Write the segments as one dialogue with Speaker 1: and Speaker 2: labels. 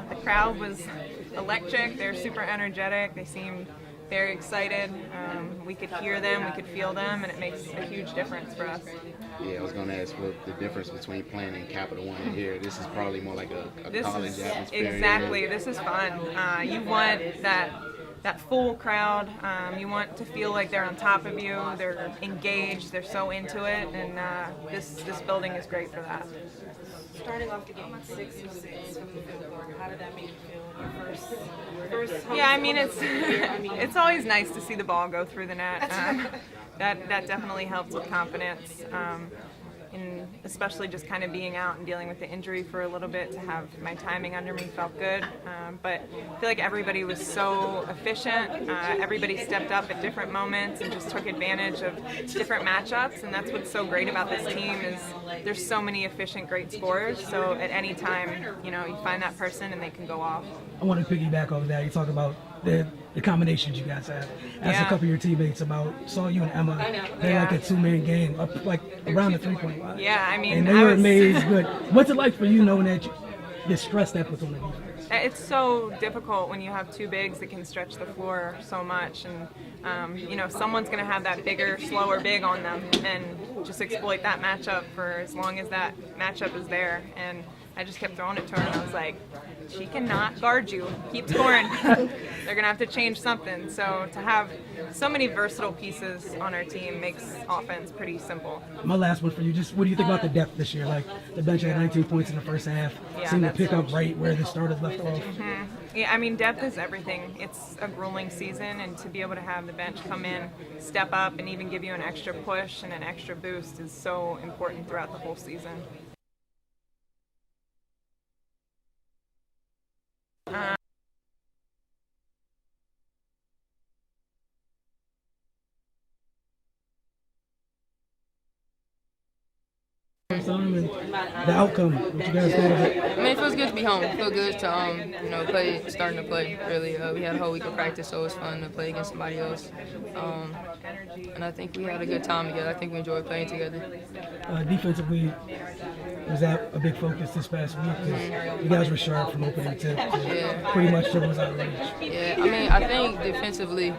Speaker 1: The crowd was electric. They're super energetic. They seemed very excited. We could hear them, we could feel them, and it makes a huge difference for us.
Speaker 2: Yeah, I was going to ask what the difference between playing in Capital One and here. This is probably more like a college atmosphere.
Speaker 1: Exactly. This is fun. You want that full crowd. You want to feel like they're on top of you. They're engaged. They're so into it, and this building is great for that.
Speaker 3: Starting off the game 6-6 from the field goal, how did that make you feel? First
Speaker 1: Yeah, I mean it's always nice to see the ball go through the net. That definitely helps with confidence. And especially just kind of being out and dealing with the injury for a little bit, to have my timing under me felt good. But I feel like everybody was so efficient. Everybody stepped up at different moments and just took advantage of different matchups. And that's what's so great about this team is there's so many efficient, great scorers. So at any time, you find that person and they can go off.
Speaker 4: I want to piggyback over that. You talk about the combinations you guys have. Asked a couple of your teammates saw you and Emma. They're like a two-man game, up like around the three-point line.
Speaker 1: Yeah, I mean,
Speaker 4: and they were amazed. But what's it like for you knowing that the stress that puts on the defense?
Speaker 1: It's so difficult when you have two bigs that can stretch the floor so much, and someone's going to have that bigger, slower big on them, and just exploit that matchup for as long as that matchup is there. And I just kept throwing it to her, and I was like, she cannot guard you. Keep scoring. They're going to have to change something. So to have so many versatile pieces on our team makes offense pretty simple.
Speaker 4: My last one for you, just what do you think about the depth this year? Like, the bench had 19 points in the first half, seemed to pick up right where the starters left off.
Speaker 1: Yeah, I mean, depth is everything. It's a grueling season, and to be able to have the bench come in, step up, and even give you an extra push and an extra boost is so important throughout the whole season.
Speaker 4: And the outcome, what you guys thought of it?
Speaker 5: I mean, it feels good to be home. It feels good to starting to play. Really, we had a whole week of practice, so it was fun to play against somebody else. And I think we had a good time together. I think we enjoyed playing together.
Speaker 4: Defensively, was that a big focus this past week? 'Cause you guys were sharp from opening to pretty much dribbles out of reach.
Speaker 5: Yeah, I mean, I think defensively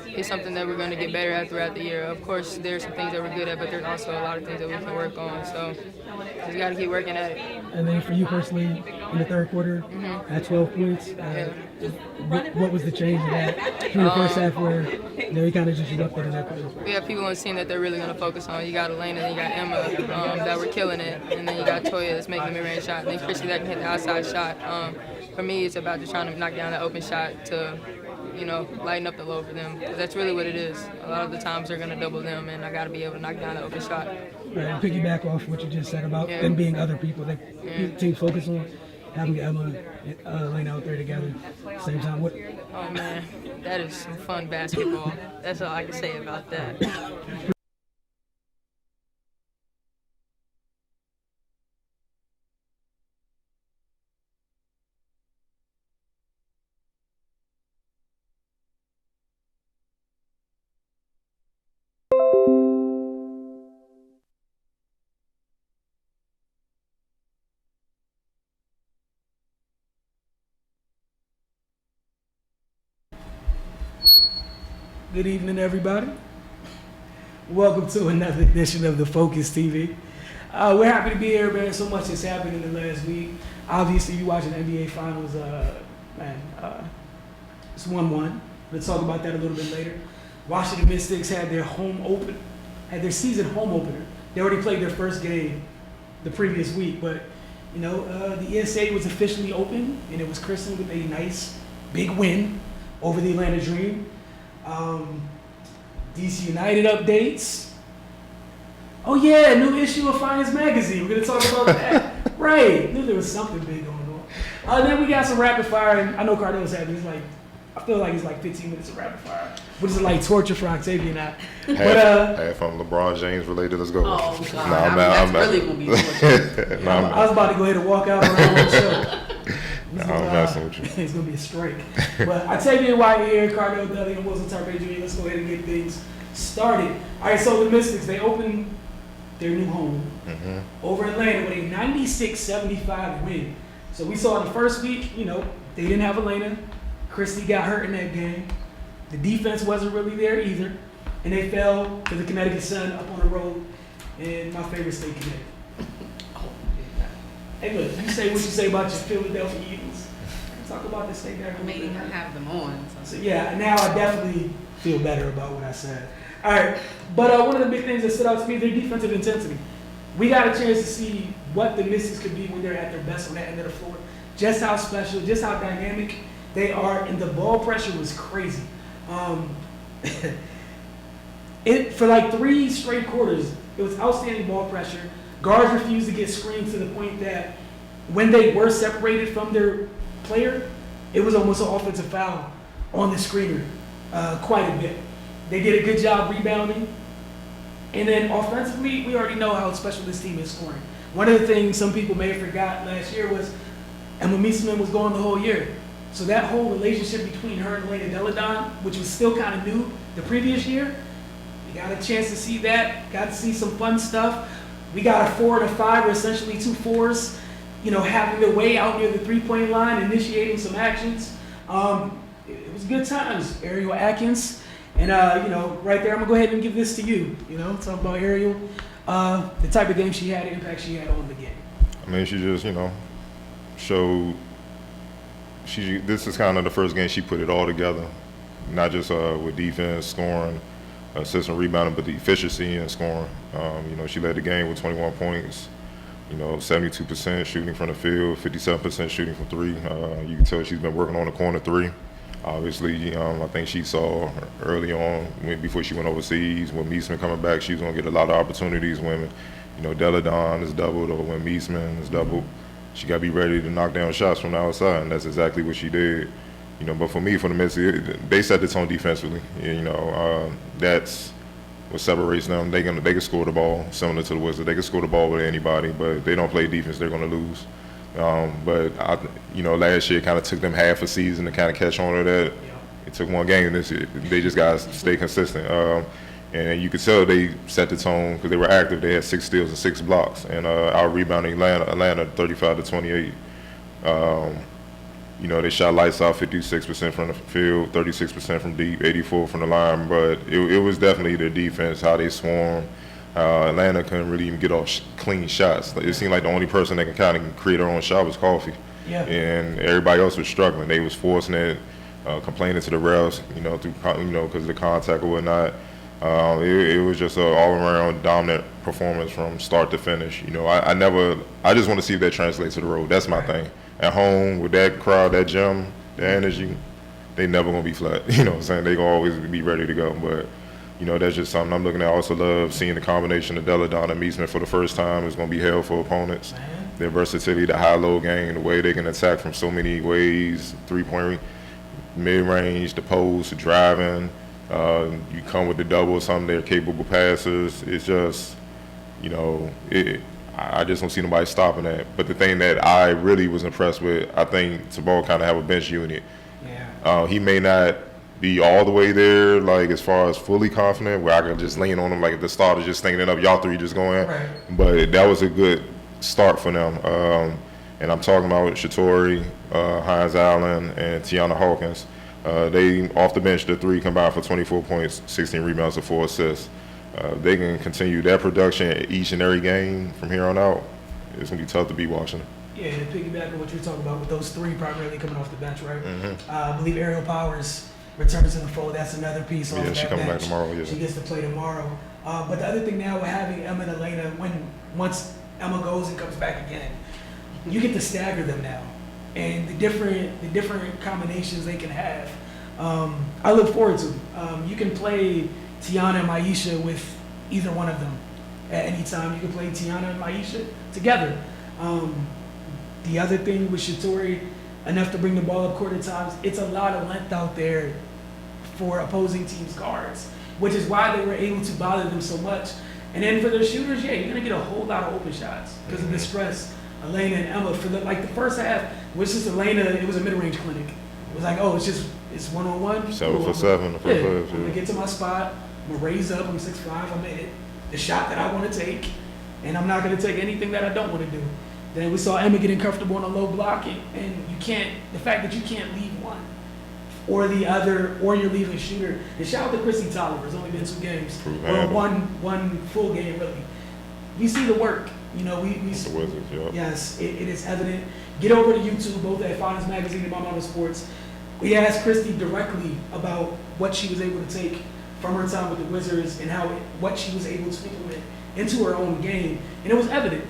Speaker 5: it's something that we're going to get better at throughout the year. Of course, there's some things that we're good at, but there's also a lot of things that we can work on. So just got to keep working at it.
Speaker 4: And then for you personally, in the third quarter, at 12 points, what was the change in that from the first half where you kind of just erupted in that quarter?
Speaker 5: We have people on the team that they're really going to focus on. You got Elena, then you got Emma that were killing it, and then you got Toya that's making the mid-range shot, and then Chrissy that can hit the outside shot. For me, it's about just trying to knock down the open shot to, lighten up the load for them. That's really what it is. A lot of the times they're going to double them, and I got to be able to knock down the open shot.
Speaker 4: And piggyback off what you just said about them being other people that teams focus on, having Emma and Elena out there together at the same time.
Speaker 5: Oh, man, that is some fun basketball. That's all I can say about that.
Speaker 4: Good evening, everybody. Welcome to another edition of the Focus TV. We're happy to be here, man. So much has happened in the last week. Obviously, you watching the NBA Finals, it's 1-1. Let's talk about that a little bit later. Washington Mystics had their season home opener. They already played their first game the previous week, but the ESA was officially open, and it was christened with a nice big win over the Atlanta Dream. DC United updates. Oh yeah, new issue of Finance Magazine. We're gonna talk about that. Right. Knew there was something big going on. Then we got some rapid fire, and I know Cardell's having I feel like it's like 15 minutes of rapid fire. What is it like torture for Octavia and I?
Speaker 6: Half from LeBron James related. Let's go.
Speaker 3: Oh God, that's really gonna be torture.
Speaker 4: I was about to go ahead and walk out on our own show.
Speaker 6: I'm messing with you.
Speaker 4: It's going to be a strike. But Octavia and Wilson here, Cardell, Cardell and Wilson, Tarpey Jr. Let's go ahead and get things started. All right, so the Mystics, they opened their new home over Atlanta with a 96-75 win. So we saw in the first week, they didn't have Elena. Christy got hurt in that game. The defense wasn't really there either. And they fell to the Connecticut Sun up on the road in my favorite state, Connecticut. Hey, look, you say what you say about your Philadelphia Eagles. Talk about this state that
Speaker 7: Maybe I have them on.
Speaker 4: So yeah, now I definitely feel better about what I said. All right, but one of the big things that stood out to me, their defensive intensity. We got a chance to see what the Mystics could be when they're at their best on that end of the floor. Just how special, just how dynamic they are, and the ball pressure was crazy. For like 3 straight quarters, it was outstanding ball pressure. Guards refused to get screens to the point that when they were separated from their player, it was almost an offensive foul on the screener quite a bit. They did a good job rebounding. And then offensively, we already know how special this team is scoring. One of the things some people may have forgot last year was Emma Meesman was gone the whole year. So that whole relationship between her and Elena Deladon, which was still kind of new the previous year, we got a chance to see that, got to see some fun stuff. We got a 4 and a 5, or essentially 2 4s, having their way out near the 3-point line, initiating some actions. It was good times. Ariel Atkins, and right there, I'm gonna go ahead and give this to you. Talk about Ariel, the type of game she had, the impact she had on the game.
Speaker 6: I mean, she just, showed. This is kind of the first game she put it all together, not just with defense, scoring, assist and rebounding, but the efficiency in scoring. She led the game with 21 points. 72% shooting from the field, 57% shooting from 3. You can tell she's been working on the corner 3. Obviously, I think she saw early on, before she went overseas, when Meesman coming back, she was going to get a lot of opportunities when, Deladon is doubled, or when Meesman is doubled. She got to be ready to knock down shots from the outside, and that's exactly what she did. But for me, for the Mets, they set the tone defensively. That's what separates them. They can score the ball, similar to the Wizards. They can score the ball with anybody, but if they don't play defense, they're going to lose. Last year it kind of took them half a season to kind of catch on to that. It took one game this year. They just got to stay consistent. And you could tell they set the tone because they were active. They had 6 steals and 6 blocks, and out rebounding Atlanta 35-28. They shot lights out, 56% from the field, 36% from deep, 84 from the line. But it was definitely their defense, how they swarmed. Atlanta couldn't really even get off clean shots. It seemed like the only person that can kind of create her own shot was Coffey.
Speaker 4: Yeah.
Speaker 6: And everybody else was struggling. They was forcing it, complaining to the refs, because of the contact or whatnot. It was just an all-around dominant performance from start to finish. I just want to see if that translates to the road. That's my thing. At home, with that crowd, that gym, the energy, they never going to be flat. What I'm saying? They going to always be ready to go. But, that's just something I'm looking at. I also love seeing the combination of Deladon and Meesman for the first time. It's going to be hell for opponents. Their versatility, the high-low game, the way they can attack from so many ways, 3-point, mid-range, the post, the driving. You come with the double or something, they're capable passers. It's just, I just don't see nobody stopping that. But the thing that I really was impressed with, I think Tabal kind of have a bench unit.
Speaker 4: Yeah.
Speaker 6: He may not be all the way there, like as far as fully confident, where I can just lean on him like at the start of just thinking it up, y'all 3 just going.
Speaker 4: Right.
Speaker 6: But that was a good start for them. And I'm talking about Shatori, Hines Allen, and Tiana Hawkins. They, off the bench, the 3 combined for 24 points, 16 rebounds, and 4 assists. They can continue that production each and every game from here on out. It's going to be tough to beat Washington.
Speaker 4: Yeah, to piggyback on what you're talking about with those 3 primarily coming off the bench, right?
Speaker 6: Mm-hmm.
Speaker 4: I believe Ariel Powers returns to the fold. That's another piece off
Speaker 6: Yeah,
Speaker 4: that
Speaker 6: she coming
Speaker 4: bench.
Speaker 6: back tomorrow, yeah.
Speaker 4: She gets to play tomorrow. But the other thing now with having Emma and Elena, once Emma goes and comes back again, you get to stagger them now. And the different combinations they can have. I look forward to. You can play Tiana and Maisha with either one of them at any time. You can play Tiana and Maisha together. The other thing with Shatori, enough to bring the ball up court at times, it's a lot of length out there for opposing teams' guards, which is why they were able to bother them so much. And then for their shooters, yeah, you're going to get a whole lot of open shots because of the stress. Elena and Emma, for the first half, was just Elena, it was a mid-range clinic. It was like, it's one-on-one.
Speaker 6: 7 for 7. The first
Speaker 4: I'm
Speaker 6: half,
Speaker 4: going to get to my spot. I'm going to raise up. I'm 6'5". I'm going to hit the shot that I want to take. And I'm not going to take anything that I don't want to do. Then we saw Emma getting comfortable on a low block, and the fact that you can't leave one or the other, or you're leaving a shooter. And shout out to Chrissy Tolliver. It's only been 2 games, or one full game really. We see the work. We
Speaker 6: The Wizards, yeah.
Speaker 4: Yes, it is evident. Get over to YouTube, both at Finest Magazine and My Mama Sports. We asked Christy directly about what she was able to take from her time with the Wizards and what she was able to implement into her own game, and it was evident.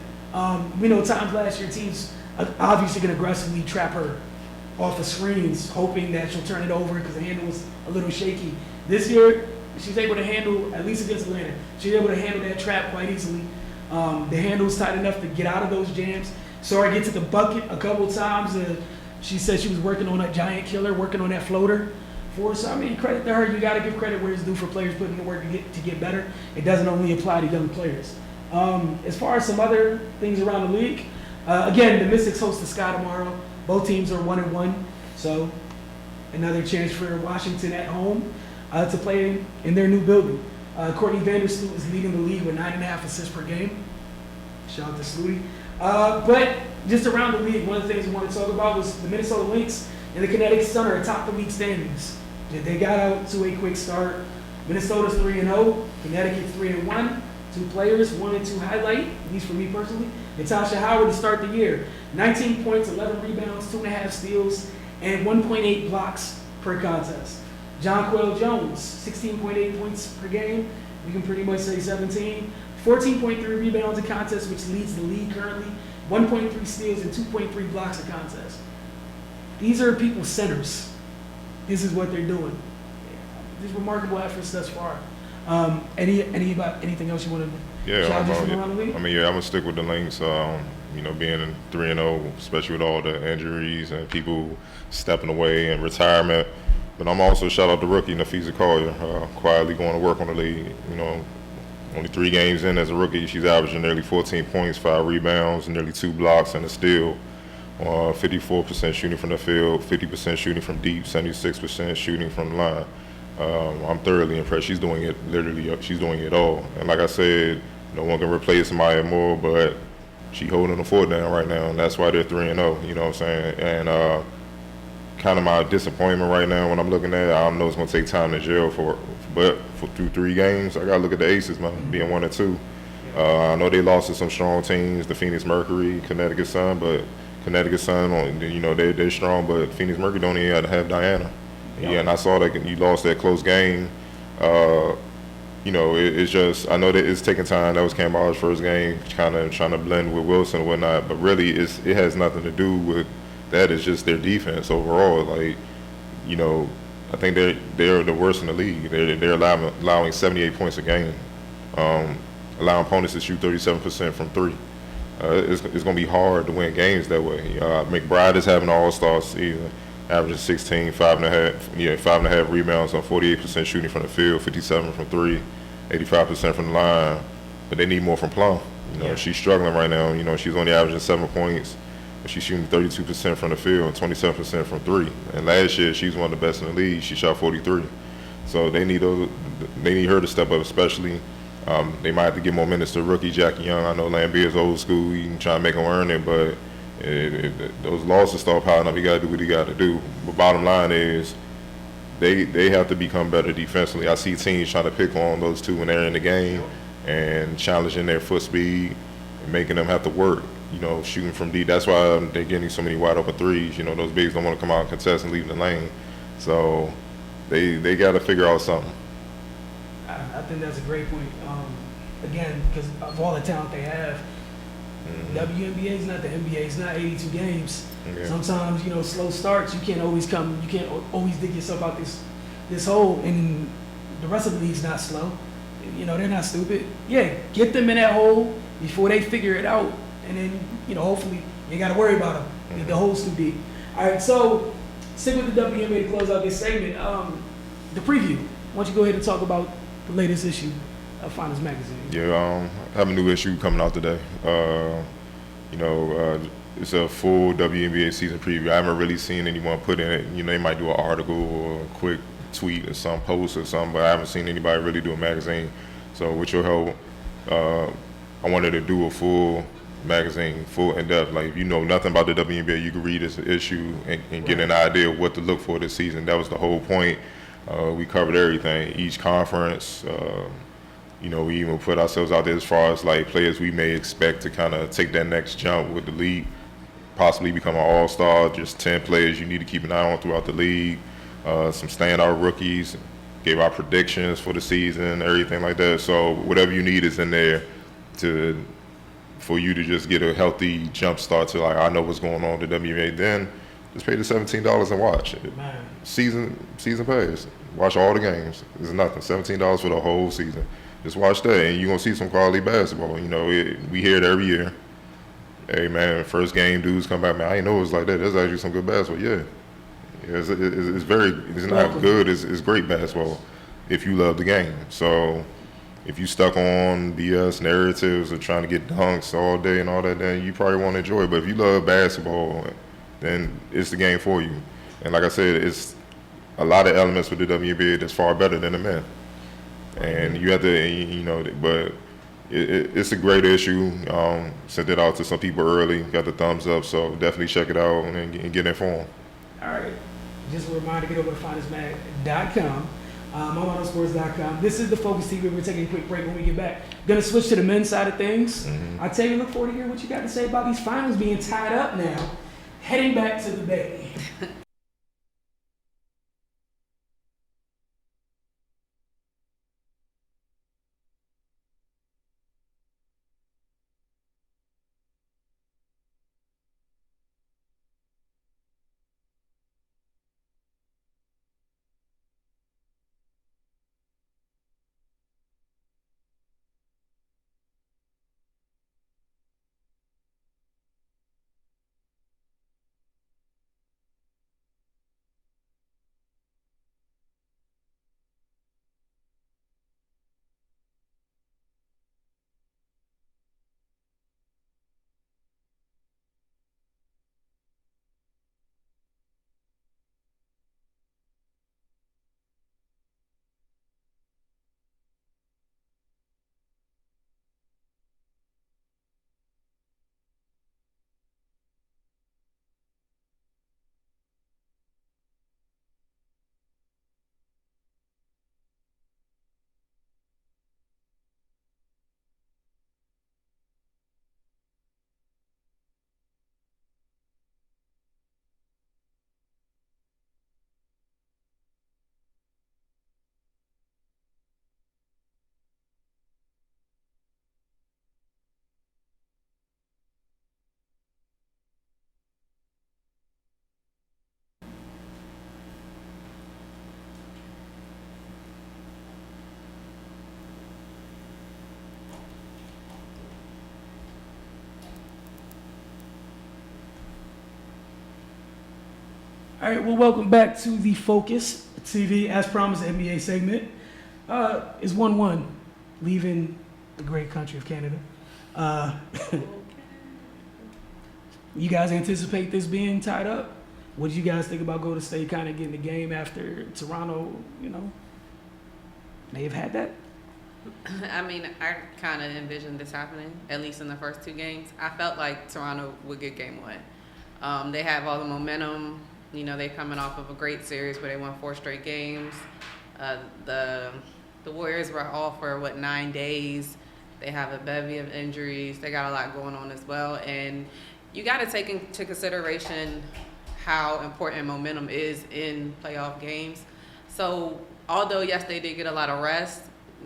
Speaker 4: We know times last year teams obviously can aggressively trap her off the screens, hoping that she'll turn it over because the handle was a little shaky. This year, she's able to handle, at least against Atlanta, she's able to handle that trap quite easily. The handle's tight enough to get out of those jams. Saw her get to the bucket a couple times. She said she was working on that giant killer, working on that floater for us. So, I mean, credit to her. You got to give credit where it's due for players putting in the work to get better. It doesn't only apply to young players. As far as some other things around the league, again, the Mystics host the Sky tomorrow. Both teams are 1-1, so another chance for Washington at home to play in their new building. Courtney Vandersloot is leading the league with 9.5 assists per game. Shout out to Slooty. But just around the league, one of the things we want to talk about was the Minnesota Lynx and the Connecticut Sun are atop the league standings. They got out to a quick start. Minnesota's 3-0, Connecticut's 3-1. 2 players, 1 and 2 highlight, at least for me personally. Natasha Howard to start the year. 19 points, 11 rebounds, 2.5 steals, and 1.8 blocks per contest. John Quayle Jones, 16.8 points per game. We can pretty much say 17. 14.3 rebounds a contest, which leads the league currently. 1.3 steals and 2.3 blocks a contest. These are people's centers. This is what they're doing. These remarkable efforts thus far. Anything else you want to shout just from around the league?
Speaker 6: I'm gonna stick with the Lynx. Being 3-0, especially with all the injuries and people stepping away and retirement. But I'm also shout out the rookie Nafisa Collier, quietly going to work on the league. Only 3 games in as a rookie, she's averaging nearly 14 points, 5 rebounds, nearly 2 blocks, and a steal. 54% shooting from the field, 50% shooting from deep, 76% shooting from the line. I'm thoroughly impressed. She's doing it she's doing it all. And like I said, no one can replace Maya Moore, but she's holding the fort down right now, and that's why they're 3-0, you know what I'm saying? And kind of my disappointment right now when I'm looking at it, I know it's going to take time to gel but through 3 games, I got to look at the Aces, man, being 1 and 2. I know they lost to some strong teams, the Phoenix Mercury, Connecticut Sun, but Connecticut Sun, they're strong, but Phoenix Mercury don't even have Diana. Yeah, and I saw that you lost that close game. It's just, I know that it's taking time. That was Cam Ball's first game, kind of trying to blend with Wilson and whatnot, but really it has nothing to do with that. It's just their defense overall. I think they're the worst in the league. They're allowing 78 points a game, allowing opponents to shoot 37% from 3. It's going to be hard to win games that way. McBride is having an all-star season, averaging 16, 5.5 rebounds on 48% shooting from the field, 57 from 3, 85% from the line. But they need more from Plum. She's struggling right now. She's only averaging 7 points. She's shooting 32% from the field and 27% from 3. And last year, she's one of the best in the league. She shot 43. So they need her to step up, especially. They might have to give more minutes to rookie Jackie Young. I know Lambier's old school. You can try to make him earn it, but if those losses start piling up, you got to do what you got to do. But bottom line is, they have to become better defensively. I see teams trying to pick on those 2 when they're in the game and challenging their foot speed and making them have to work. Shooting from deep. That's why they're getting so many wide open threes. Those bigs don't want to come out and contest and leave the lane. So they got to figure out something.
Speaker 4: I think that's a great point. Again, because of all the talent they have, WNBA is not the NBA. It's not 82 games. Yeah. Sometimes, slow starts. You can't always dig yourself out this hole. And the rest of the league's not slow. They're not stupid. Yeah, get them in that hole before they figure it out. And then, hopefully you got to worry about them. The hole's too deep. All right, so stick with the WNBA to close out this segment. The preview. Why don't you go ahead and talk about the latest issue of Finest Magazine?
Speaker 6: Yeah, I have a new issue coming out today. It's a full WNBA season preview. I haven't really seen anyone put in it. They might do an article or a quick tweet or some post or something, but I haven't seen anybody really do a magazine. So with your help, I wanted to do a full magazine, full in depth. Like if you know nothing about the WNBA, you can read this issue and get an idea of what to look for this season. That was the whole point. We covered everything, each conference. You know, we even put ourselves out there as far as like players we may expect to kind of take that next jump with the league, possibly become an all-star. Just 10 players you need to keep an eye on throughout the league. Some standout rookies. Gave our predictions for the season, everything like that. So whatever you need is in there for you to just get a healthy jump start to like, I know what's going on with the WNBA. Then just pay the $17 and watch it.
Speaker 4: Man.
Speaker 6: Season pass. Watch all the games. It's nothing. $17 for the whole season. Just watch that, and you're gonna see some quality basketball. You know, we hear it every year. Hey man, first game dudes come back, man, I didn't know it was like that. There's actually some good basketball. Yeah, it's not good. It's great basketball if you love the game. So if you stuck on BS narratives of trying to get dunks all day and all that, then you probably won't enjoy it. But if you love basketball, then it's the game for you. And like I said, it's a lot of elements with the WNBA that's far better than the men. And you have to, you know, but it's a great issue. Sent it out to some people early, got the thumbs up, so definitely check it out and get informed.
Speaker 4: All right. Just a reminder, get over to finestmag.com, motosports.com. This is the Focus TV. We're taking a quick break. When we get back, going to switch to the men's side of things.
Speaker 6: Mm-hmm.
Speaker 4: I tell you, look forward to hearing what you got to say about these finals being tied up now, heading back to the Bay. All right, well, welcome back to the Focus TV. As promised, the NBA segment is 1-1, leaving the great country of Canada. You guys anticipate this being tied up? What do you guys think about Golden State kind of getting the game after Toronto, you know, may have had that?
Speaker 7: I mean, I kind of envisioned this happening, at least in the first two games. I felt like Toronto would get game one. They have all the momentum. You know, they're coming off of a great series where they won 4 straight games. The Warriors were off for, 9 days. They have a bevy of injuries. They got a lot going on as well. And you got to take into consideration how important momentum is in playoff games. So although, yes, they did get a lot of rest,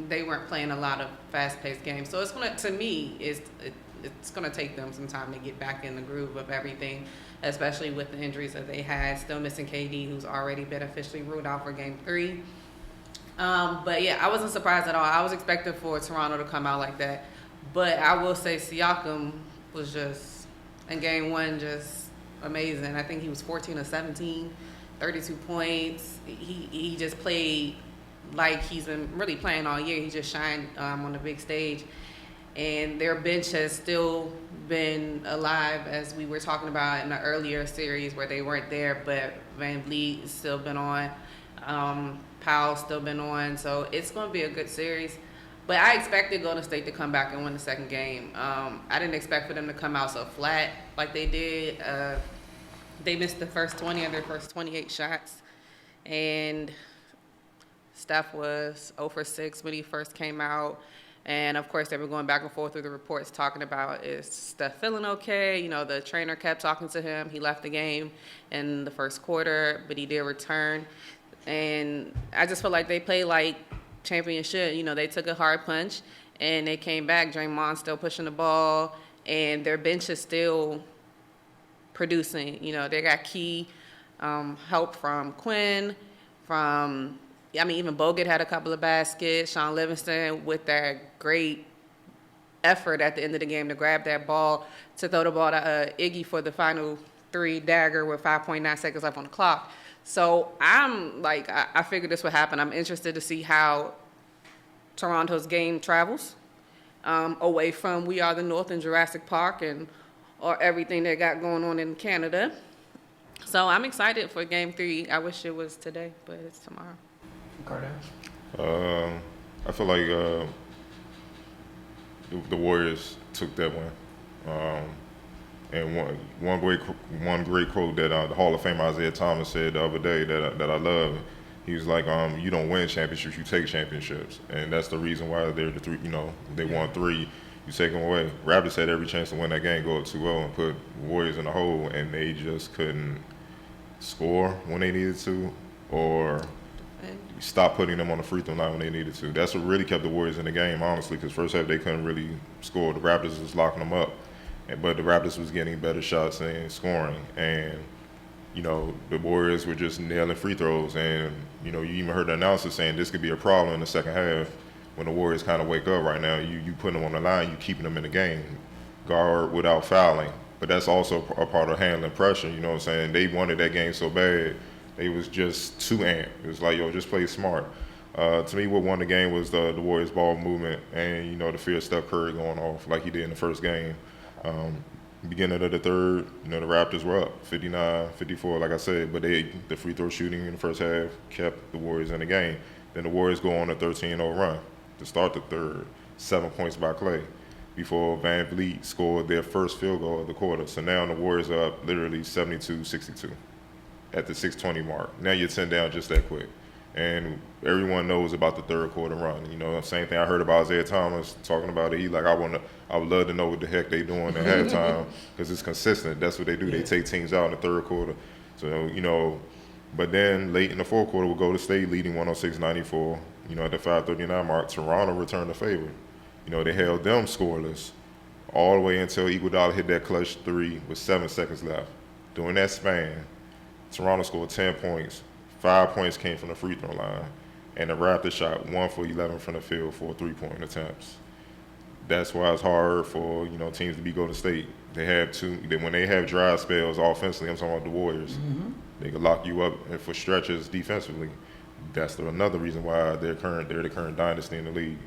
Speaker 7: they weren't playing a lot of fast-paced games. So it's going to, me, it's going to take them some time to get back in the groove of everything, especially with the injuries that they had. Still missing KD, who's already been officially ruled out for Game 3. But, yeah, I wasn't surprised at all. I was expecting for Toronto to come out like that. But I will say Siakam was just, in Game 1, just amazing. I think he was 14 or 17, 32 points. He just played like he's been really playing all year. He just shined on the big stage. And their bench has still been alive, as we were talking about in the earlier series where they weren't there, but Van Vliet has still been on. Powell's still been on. So it's going to be a good series. But I expected Golden State to come back and win the second game. I didn't expect for them to come out so flat like they did. They missed the first 20 of their first 28 shots. And Steph was 0 for 6 when he first came out. And, of course, they were going back and forth through the reports talking about, is Steph feeling okay? You know, the trainer kept talking to him. He left the game in the first quarter, but he did return. And I just feel like they played like champions should. You know, they took a hard punch, and they came back. Draymond still pushing the ball, and their bench is still producing. You know, they got key help from Quinn, even Bogut had a couple of baskets. Sean Livingston with that great effort at the end of the game to grab that ball, to throw the ball to Iggy for the final 3 dagger with 5.9 seconds left on the clock. So I'm like, I figured this would happen. I'm interested to see how Toronto's game travels away from We Are the North and Jurassic Park or everything they got going on in Canada. So I'm excited for Game 3. I wish it was today, but it's tomorrow.
Speaker 4: Cardell?
Speaker 6: I feel like the Warriors took that one. And one great quote that the Hall of Famer Isaiah Thomas said the other day that I love. He was like, "You don't win championships, you take championships," and that's the reason why they're the 3. You know, they won 3. You take them away. Raptors had every chance to win that game, go up 2-0, and put Warriors in the hole, and they just couldn't score when they needed to, or stop putting them on the free throw line when they needed to. That's what really kept the Warriors in the game, honestly, because first half they couldn't really score. The Raptors was locking them up, but the Raptors was getting better shots and scoring. And, you know, the Warriors were just nailing free throws. And, you know, you even heard the announcer saying this could be a problem in the second half when the Warriors kind of wake up right now. You putting them on the line, you keeping them in the game. Guard without fouling. But that's also a part of handling pressure, you know what I'm saying? They wanted that game so bad. They was just too amped. It was like, yo, just play smart. To me, what won the game was the Warriors' ball movement and, you know, the fear of Steph Curry going off like he did in the first game. Beginning of the third, you know, the Raptors were up 59-54, like I said, but the free throw shooting in the first half kept the Warriors in the game. Then the Warriors go on a 13-0 run to start the third, 7 points by Clay, before Van Vliet scored their first field goal of the quarter. So now the Warriors are up literally 72-62 at the 6:20 mark. Now you're 10 down just that quick. And everyone knows about the third quarter run. You know, same thing I heard about Isaiah Thomas talking about it. He like, I would love to know what the heck they doing at halftime, because it's consistent. That's what they do. They take teams out in the third quarter. So, you know, but then late in the fourth quarter, we'll go to State leading 106-94. You know, at the 5:39 mark, Toronto returned the favor. You know, they held them scoreless all the way until Iguodala hit that clutch 3 with 7 seconds left. During that span, Toronto scored 10 points. 5 points came from the free throw line, and the Raptors shot 1 for 11 from the field for 3-point attempts. That's why it's hard for, you know, teams to beat Golden State. They have when they have dry spells offensively. I'm talking about the Warriors. Mm-hmm. They can lock you up for stretches defensively. That's another reason why they're the current dynasty in the league.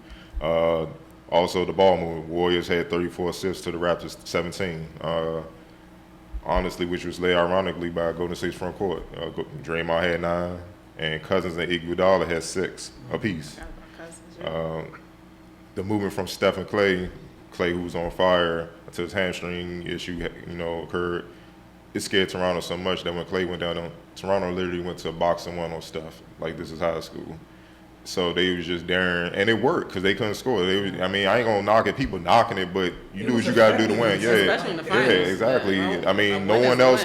Speaker 6: Also, the ball movement. Warriors had 34 assists to the Raptors 17. Honestly, which was led ironically by Golden State's front court. Draymond had 9, and Cousins and Iguodala had 6 apiece. The movement from Steph and Clay, who was on fire until his hamstring issue, you know, occurred, it scared Toronto so much that when Clay went down, Toronto literally went to a boxing one on Steph, like this is high school. So they was just daring, and it worked because they couldn't score. I ain't gonna knock it. People knocking it, but you do what you got to do to win. Yeah,
Speaker 7: especially in the finals.
Speaker 6: Yeah, exactly. I mean, no one else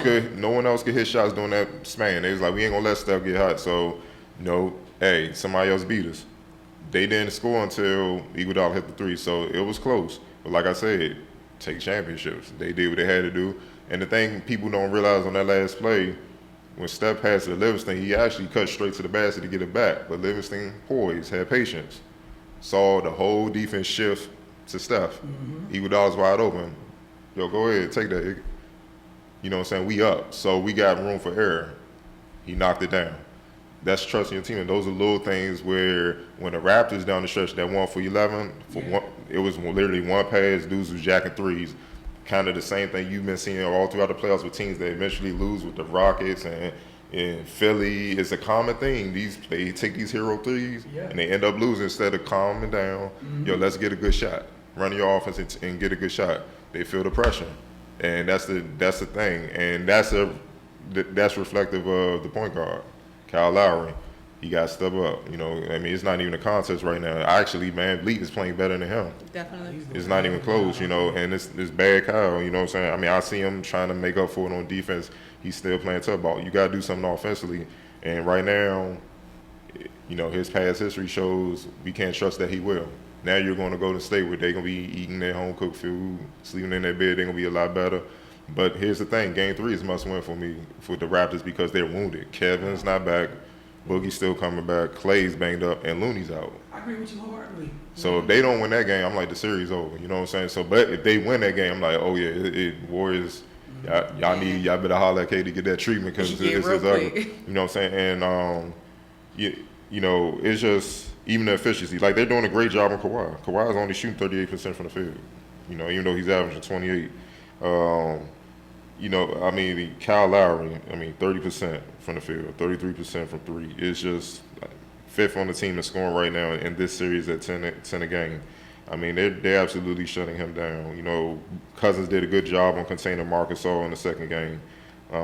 Speaker 6: could hit shots during that span. They was like, we ain't gonna let Steph get hot. So, you know, hey, somebody else beat us. They didn't score until Iguodala hit the 3, so it was close. But like I said, take championships. They did what they had to do. And the thing people don't realize on that last play, when Steph passed to Livingston, he actually cut straight to the basket to get it back. But Livingston poised, had patience, saw the whole defense shift to Steph. Mm-hmm. Iguodala's wide open. Yo, go ahead, take that. You know what I'm saying? We up. So we got room for error. He knocked it down. That's trusting your team. And those are little things where when the Raptors down the stretch, that 1 for 11, it was literally one pass, dudes was jacking threes. Kind of the same thing you've been seeing all throughout the playoffs with teams that eventually lose with the Rockets and In Philly, it's a common thing. They take these hero threes and they end up losing instead of calming down. Yo, let's get a good shot. Run your offense and get a good shot. They feel the pressure, and that's the thing, and that's reflective of the point guard, Kyle Lowry. He got to step up. You know, I mean, it's not even a contest right now. Actually, Van Vliet is playing better than him.
Speaker 7: Definitely.
Speaker 6: It's not even close, you know, and it's bad Kyle, you know what I'm saying? I mean, I see him trying to make up for it on defense. He's still playing tough ball. You got to do something offensively. And right now, you know, his past history shows we can't trust that he will. Now you're going to go to state where they're going to be eating their home cooked food, sleeping in their bed. They're going to be a lot better. But here's the thing. Game 3 is must win for me for the Raptors because they're wounded. Kevin's not back. Boogie's still coming back. Clay's banged up, and Looney's out.
Speaker 4: I agree with you wholeheartedly.
Speaker 6: So if they don't win that game, I'm like, the series over. You know what I'm saying? So, but if they win that game, I'm like, oh yeah, Warriors, y'all better holler at K to get that treatment because this is ugly. You know what I'm saying? And you know, it's just even the efficiency. Like they're doing a great job on Kawhi. Kawhi's only shooting 38% from the field. You know, even though he's averaging 28. You know, I mean, Kyle Lowry, 30% from the field, 33% from three. It's just fifth on the team in scoring right now in this series at 10 a game. I mean, they're absolutely shutting him down. You know, Cousins did a good job on containing Marcus Gasol in the second game.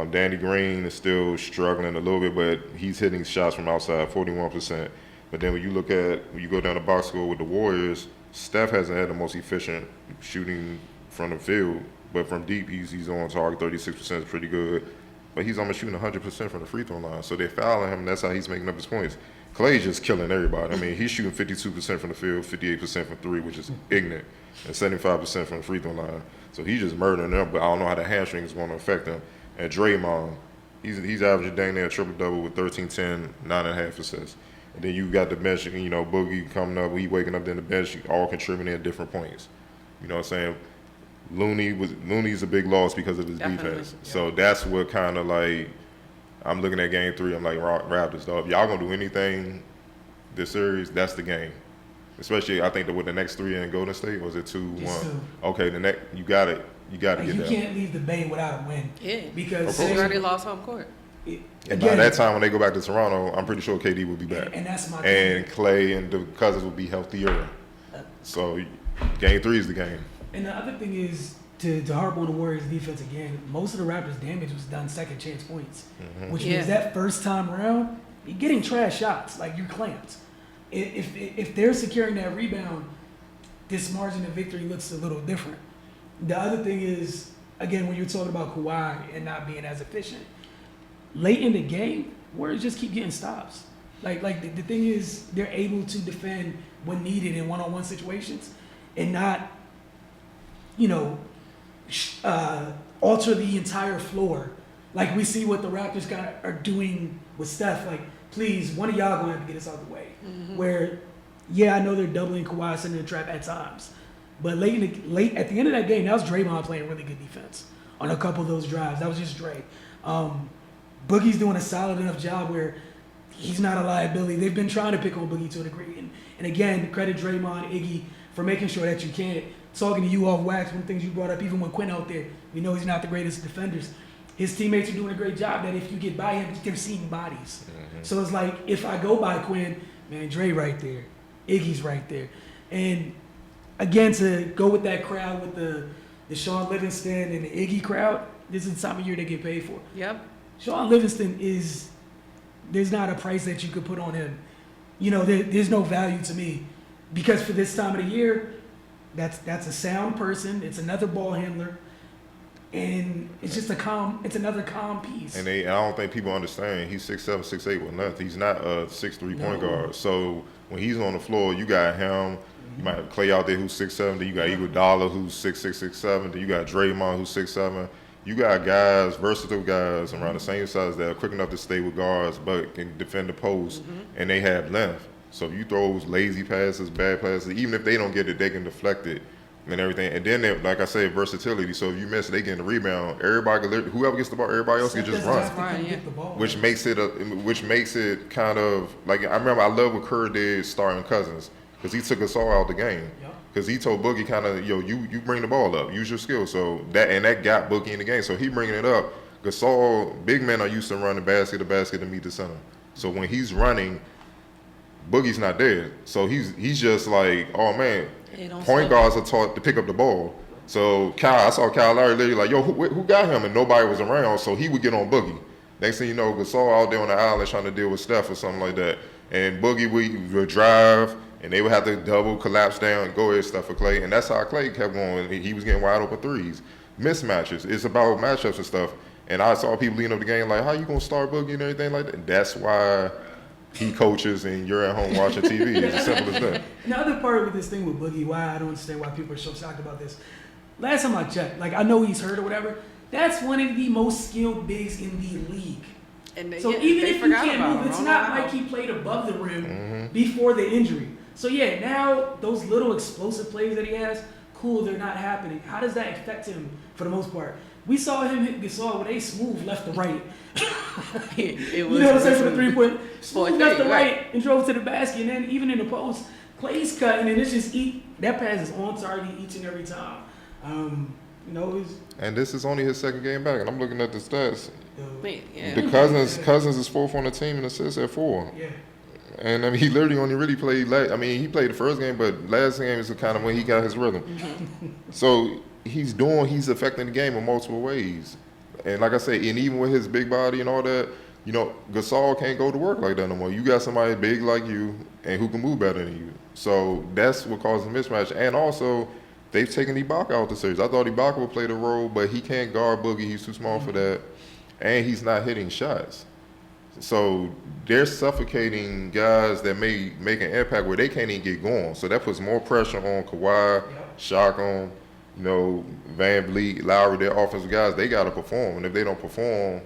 Speaker 6: Danny Green is still struggling a little bit, but he's hitting shots from outside, 41%. But then when you go down the box score with the Warriors, Steph hasn't had the most efficient shooting from the field. But from deep, he's on target. 36% is pretty good. But he's almost shooting 100% from the free throw line. So they're fouling him, and that's how he's making up his points. Clay's just killing everybody. I mean, he's shooting 52% from the field, 58% from three, which is ignorant, and 75% from the free throw line. So he's just murdering them, but I don't know how the hamstring is going to affect him. And Draymond, he's averaging dang near a triple-double with 13, 10, 9.5 assists. And then you got the bench, you know, Boogie coming up, he waking up in the bench, all contributing at different points. You know what I'm saying? Looney's a big loss because of his defense. Yeah. So that's what kind of like, I'm looking at game 3, I'm like, Raptors, dog. If y'all gonna do anything this series, that's the game. Especially, I think that with the next 3 in Golden State, was it 2-1? Okay, the next, you got to get that.
Speaker 4: You can't leave the Bay without a win.
Speaker 7: Yeah.
Speaker 4: Because
Speaker 7: they already lost home court.
Speaker 6: And by that time, when they go back to Toronto, I'm pretty sure KD will be back.
Speaker 4: And that's my
Speaker 6: And Clay and the Cousins will be healthier. So game 3 is the game.
Speaker 4: And the other thing is, to harp on the Warriors defense again, most of the Raptors' damage was done second chance points, which means that first time around, you're getting trash shots, like you're clamped. If they're securing that rebound, this margin of victory looks a little different. The other thing is, again, when you're talking about Kawhi and not being as efficient, late in the game, Warriors just keep getting stops. Like the thing is, they're able to defend when needed in one-on-one situations and not, you know, alter the entire floor. Like we see what the Raptors are doing with Steph. Like, please, one of y'all gonna have to get us out of the way. Where, yeah, I know they're doubling Kawhi, sending the trap at times, but late at the end of that game, that was Draymond playing really good defense on a couple of those drives. That was just Dre. Boogie's doing a solid enough job where he's not a liability. They've been trying to pick on Boogie to a degree, and again, credit Draymond, Iggy for making sure that you can't. Talking to you off wax, one of the things you brought up, even when Quinn out there, we know he's not the greatest defenders. His teammates are doing a great job that if you get by him, they're seeing bodies. So it's like, if I go by Quinn, man, Dre right there, Iggy's right there. And again, to go with that crowd, with the Sean Livingston and the Iggy crowd, this is the time of year they get paid for.
Speaker 7: Yep.
Speaker 4: Sean Livingston there's not a price that you could put on him. You know, there's no value to me. Because for this time of the year, that's a sound person. It's another ball handler, and it's just another calm piece.
Speaker 6: And I don't think people understand. He's 6'7", 6'8" with nothing. He's not a 6'3" point guard. So when he's on the floor, you got him. You might have Clay out there who's 6'7". Then you got Iguodala who's 6'6", 6'7". Then you got Draymond who's 6'7". You got guys, versatile guys around the same size that are quick enough to stay with guards but can defend the post, and they have length. So if you throw lazy passes, bad passes, even if they don't get it, they can deflect it and everything. And then, like I said, versatility. So if you miss it, they get the rebound. whoever gets the ball, everybody else can just run. Which makes it kind of like, I remember I love what Kerr did starting Cousins because he took us all out the game. Because he told Boogie kind of, you bring the ball up, use your skill. So that got Boogie in the game. So he bringing it up. Gasol, big men are used to running basket to basket to meet the center. So when he's running, Boogie's not there. So he's just like, oh man, point guards are taught to pick up the ball. So I saw Kyle Lowry literally like, yo, who got him? And nobody was around, so he would get on Boogie. Next thing you know, Gasol out there on the island trying to deal with Steph or something like that. And Boogie would drive, and they would have to double, collapse down, and go ahead Steph for Clay. And that's how Clay kept going. He was getting wide open threes. Mismatches. It's about matchups and stuff. And I saw people leading up the game like, how you going to start Boogie and everything like that? And that's why he coaches and you're at home watching TV. It's as simple as that.
Speaker 4: And the other part with this thing with Boogie, why I don't understand why people are so shocked about this. Last time I checked, like I know he's hurt or whatever, that's one of the most skilled bigs in the league.
Speaker 7: And
Speaker 4: So even if you can't move, it's not like he played above the rim before the injury. So yeah, now those little explosive plays that he has, cool, they're not happening. How does that affect him for the most part? We saw him hit Gasol with a smooth left to right. You know what I'm saying, for the 3-point, smooth left to right and drove to the basket. And then even in the post, Clay's cutting and it's just that pass is on target each and every time. You know,
Speaker 6: and this is only his second game back, and I'm looking at the stats.
Speaker 7: Yeah.
Speaker 6: The Cousins is 4th on the team and assists at 4.
Speaker 4: Yeah.
Speaker 6: And I mean, he literally only really played. He played the first game, but last game is kind of when he got his rhythm. So he's affecting the game in multiple ways. And like I say, and even with his big body and all that, you know, Gasol can't go to work like that no more. You got somebody big like you and who can move better than you. So that's what causes a mismatch. And also, they've taken Ibaka out the series. I thought Ibaka would play the role, but he can't guard Boogie. He's too small for that. And he's not hitting shots. So they're suffocating guys that may make an impact where they can't even get going. So that puts more pressure on Kawhi, Shotgun, you know, Van Vliet, Lowry, their offensive guys. They got to perform. And if they don't perform,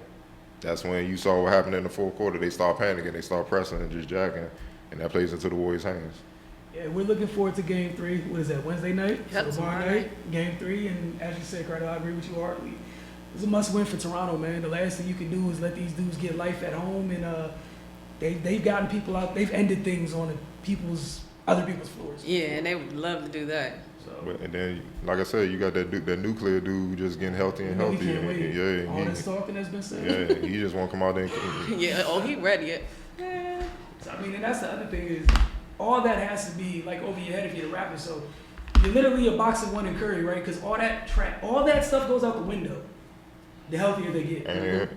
Speaker 6: that's when you saw what happened in the fourth quarter. They start panicking, they start pressing and just jacking. And that plays into the Warriors' hands.
Speaker 4: Yeah, we're looking forward to Game 3. What is that, Wednesday night?
Speaker 7: Yep,
Speaker 4: So tomorrow night, Game 3. And as you said, Cardell, I agree with you heartily. It's a must-win for Toronto, man. The last thing you can do is let these dudes get life at home, and they've gotten people out. They've ended things on other people's floors.
Speaker 7: Yeah, and they would love to do that.
Speaker 4: So,
Speaker 6: And then, like I said, you got that nuclear dude just getting healthy and healthy.
Speaker 4: He can't wait.
Speaker 6: Yeah,
Speaker 4: All this talking that's been said.
Speaker 6: yeah, he just want to come out there and
Speaker 7: Yeah, he ready.
Speaker 4: So, I mean, and that's the other thing is, all that has to be like over your head if you're the Raptors. So you're literally a box of one in Curry, right? Because all that stuff goes out the window. The healthier they get.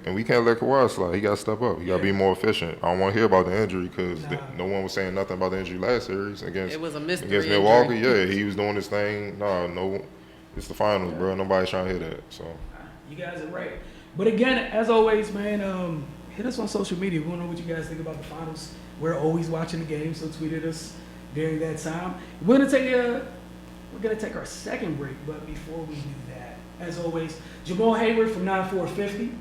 Speaker 6: And we can't let Kawhi slide. He got to step up. He got to be more efficient. I don't want to hear about the injury because no one was saying nothing about the injury last series against Milwaukee. Yeah, he was doing his thing. No, it's the finals, bro. Nobody's trying to hear that. So
Speaker 4: you guys are right. But again, as always, man, hit us on social media. We want to know what you guys think about the finals. We're always watching the game, so tweet at us during that time. We're gonna take our second break, but before we do that, as always, Jamal Hayward from 9-4-50.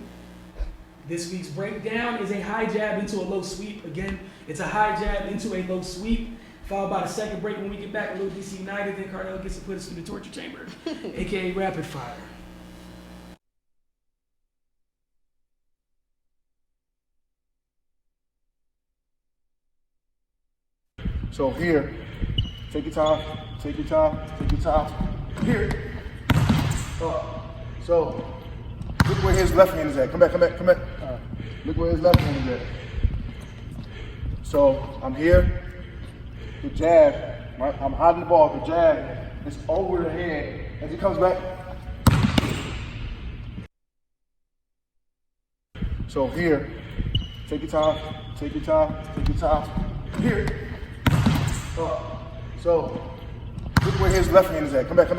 Speaker 4: This week's breakdown is a high jab into a low sweep. Again, it's a high jab into a low sweep, followed by the second break. When we get back, a little DC United, then Cardell gets to put us through the torture chamber, aka rapid fire.
Speaker 8: So here, take your time. Here. So look where his left hand is at. Come back. Look where his left hand is at. So I'm here. The jab, right? I'm hiding the ball. The jab is over the head as he comes back. So here, take your time. Here. So look where his left hand is at. Come back.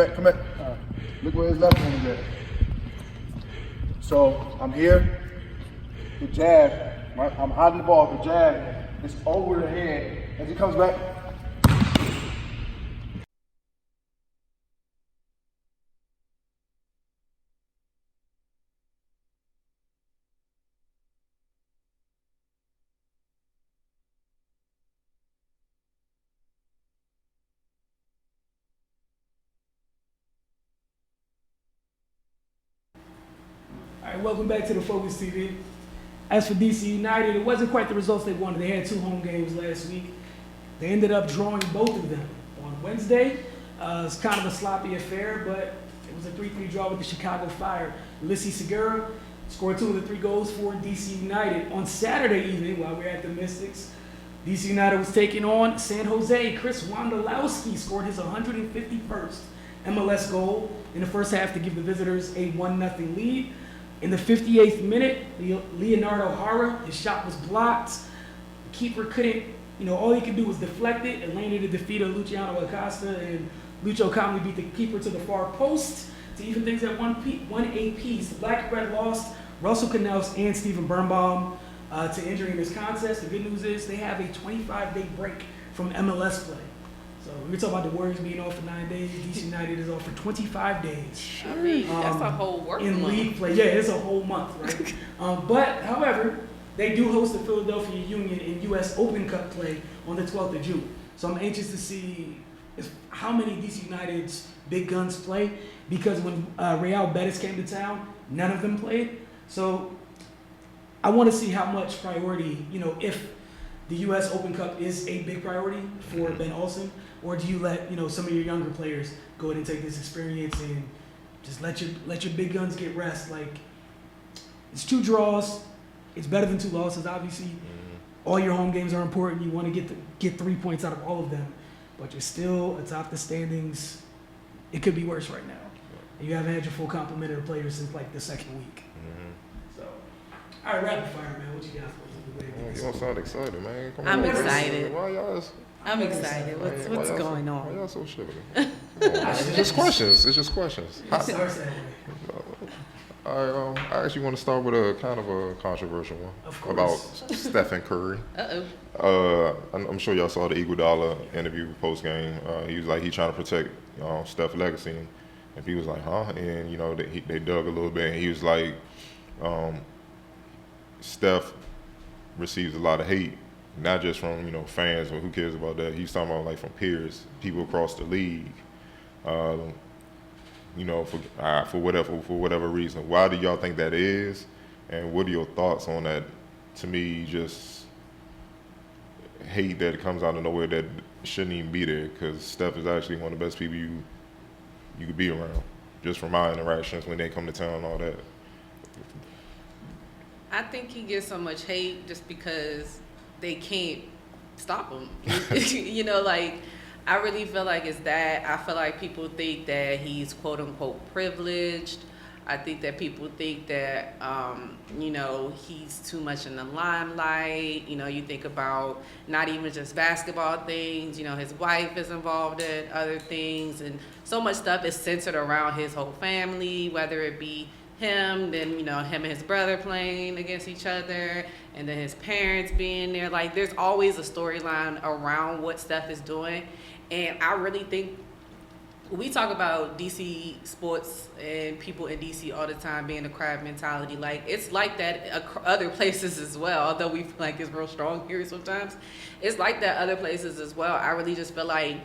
Speaker 8: Look where his left hand is at. So I'm here. The jab, right? I'm hiding the ball. The jab is over the head as he comes back.
Speaker 4: Welcome back to the Focus TV. As for DC United, it wasn't quite the results they wanted. They had 2 home games last week. They ended up drawing both of them on Wednesday. It's kind of a sloppy affair, but it was a 3-3 draw with the Chicago Fire. Ulysses Segura scored 2 of the 3 goals for DC United. On Saturday evening, while we were at the Mystics, DC United was taking on San Jose. Chris Wondolowski scored his 151st MLS goal in the first half to give the visitors a 1-0 lead. In the 58th minute, Leonardo Jara, his shot was blocked. The keeper couldn't, all he could do was deflect it and landed the defeat of Luciano Acosta, and Lucho calmly beat the keeper to the far post to even things at 1 apiece. The Black and Red lost Russell Knauss and Steven Birnbaum to injury in this contest. The good news is they have a 25-day break from MLS play. So we're talking about the Warriors being off for 9 days. DC United is off for 25 days.
Speaker 7: I mean, that's a whole work
Speaker 4: in
Speaker 7: month.
Speaker 4: league play. Yeah, it's a whole month, right? But, however, they do host the Philadelphia Union in U.S. Open Cup play on the 12th of June. So I'm anxious to see how many DC United's big guns play, because when Real Betis came to town, none of them played. So I want to see how much priority, if the U.S. Open Cup is a big priority for Ben Olsen, or do you let some of your younger players go ahead and take this experience and just let your big guns get rest? Like, it's 2 draws, it's better than 2 losses. Obviously, all your home games are important. You want to get 3 points out of all of them, but you're still atop the standings. It could be worse right now. And you haven't had your full complement of players since like the second week. So, all right, rapid fire, man. What you got for us?
Speaker 6: You don't sound excited, man. Come
Speaker 7: I'm
Speaker 6: on,
Speaker 7: excited.
Speaker 6: Why y'all?
Speaker 7: I'm excited. What's going
Speaker 6: Why
Speaker 7: on?
Speaker 6: y'all so shivery? It's just questions. It's just questions.
Speaker 4: It starts that way.
Speaker 6: All right, I actually want to start with a kind of a controversial one
Speaker 4: Of course.
Speaker 6: about Stephen Curry.
Speaker 7: Uh-oh.
Speaker 6: I'm sure y'all saw the Iguodala interview post game. He was like, he trying to protect Steph's legacy, and he was like, huh? And they dug a little bit, and he was like, Steph receives a lot of hate, not just from fans, or who cares about that. He's talking about like from peers, people across the league. For whatever reason. Why do y'all think that is? And what are your thoughts on that? To me, just hate that comes out of nowhere that shouldn't even be there, because Steph is actually one of the best people you could be around, just from my interactions when they come to town and all that.
Speaker 7: I think he gets so much hate just because they can't stop him. I really feel like it's that. I feel like people think that he's quote unquote privileged. I think that people think that, he's too much in the limelight. You think about not even just basketball things. His wife is involved in other things, and so much stuff is centered around his whole family, whether it be him, then, him and his brother playing against each other, and then his parents being there. Like, there's always a storyline around what Steph is doing. And I really think we talk about DC sports and people in DC all the time being a crab mentality. Like, it's like that other places as well, although we feel like it's real strong here sometimes. It's like that other places as well. I really just feel like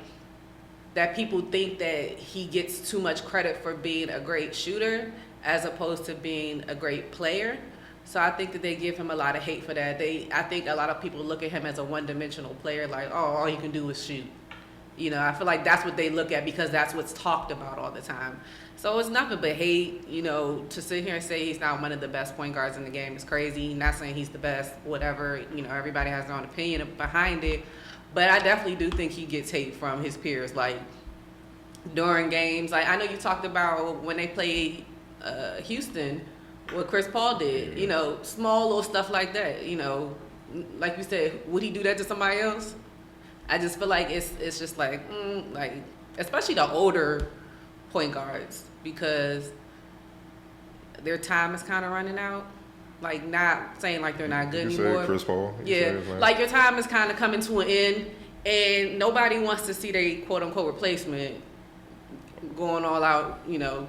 Speaker 7: that people think that he gets too much credit for being a great shooter as opposed to being a great player. So I think that they give him a lot of hate for that. I think a lot of people look at him as a one-dimensional player, like, oh, all you can do is shoot. I feel like that's what they look at because that's what's talked about all the time. So it's nothing but hate. To sit here and say he's not one of the best point guards in the game is crazy. Not saying he's the best, whatever. Everybody has their own opinion behind it. But I definitely do think he gets hate from his peers, like during games. Like, I know you talked about when they played Houston, what Chris Paul did. Small little stuff like that. Like you said, would he do that to somebody else? I just feel like it's just like especially the older point guards, because their time is kind of running out. Like, not saying like they're not good anymore.
Speaker 6: You said Chris Paul?
Speaker 7: Yeah, like your time is kind of coming to an end, and nobody wants to see their quote unquote replacement going all out. Because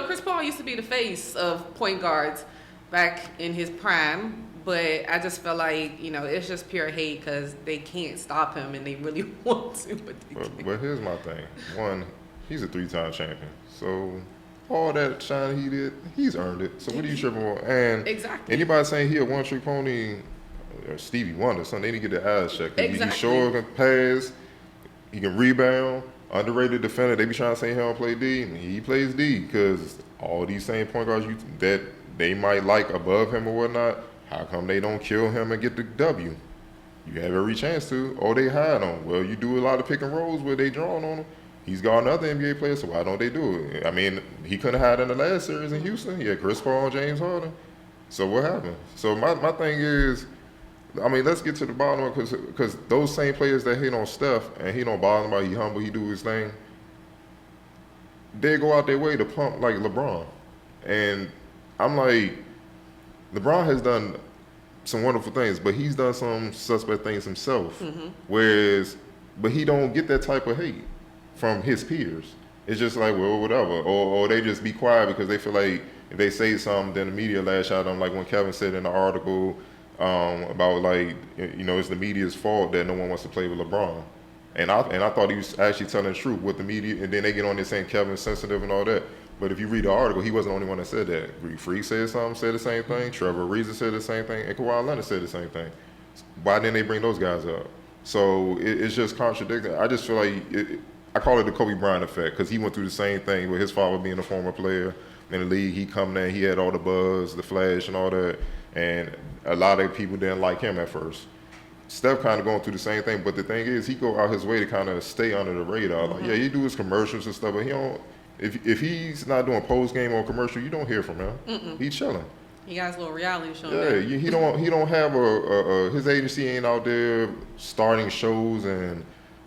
Speaker 7: Chris Paul used to be the face of point guards back in his prime. But I just feel like, it's just pure hate because they can't stop him and they really want to.
Speaker 6: But here's my thing. One, he's a 3-time champion. So all that shine he did, he's earned it. So what are you tripping on? And
Speaker 7: exactly.
Speaker 6: Anybody saying he a one-trick pony, or Stevie Wonder, something, they need to get their ass checked.
Speaker 7: Exactly.
Speaker 6: He sure can pass, he can rebound, underrated defender. They be trying to say he don't play D, and he plays D because all these same point guards that they might like above him or whatnot, how come they don't kill him and get the W? You have every chance to, or they hide on him. Well, you do a lot of pick and rolls where they drawing on him. He's got another NBA player, so why don't they do it? I mean, he couldn't hide in the last series in Houston. He had Chris Paul and James Harden. So what happened? So my thing is, I mean, let's get to the bottom of it, because those same players that hate on Steph, and he don't bother him, he humble, he do his thing, they go out their way to pump like LeBron. And I'm like, LeBron has done some wonderful things, but he's done some suspect things himself. But he don't get that type of hate from his peers. It's just like, well, whatever. Or they just be quiet because they feel like if they say something, then the media lash out at them. Like when Kevin said in the article about like, it's the media's fault that no one wants to play with LeBron. And I thought he was actually telling the truth with the media, and then they get on there saying Kevin's sensitive and all that. But if you read the article, he wasn't the only one that said that. Greek Freak said the same thing. Trevor Ariza said the same thing. And Kawhi Leonard said the same thing. Why didn't they bring those guys up? So it's just contradicting. I just feel like, I call it the Kobe Bryant effect, because he went through the same thing with his father being a former player in the league. He come there, he had all the buzz, the flash and all that. And a lot of people didn't like him at first. Steph kind of going through the same thing, but the thing is, he go out his way to kind of stay under the radar. Like, yeah, he do his commercials and stuff, but he don't. If he's not doing post game or commercial, you don't hear from him. He's chilling.
Speaker 7: He got his little reality show.
Speaker 6: Yeah, he don't have his agency ain't out there starting shows and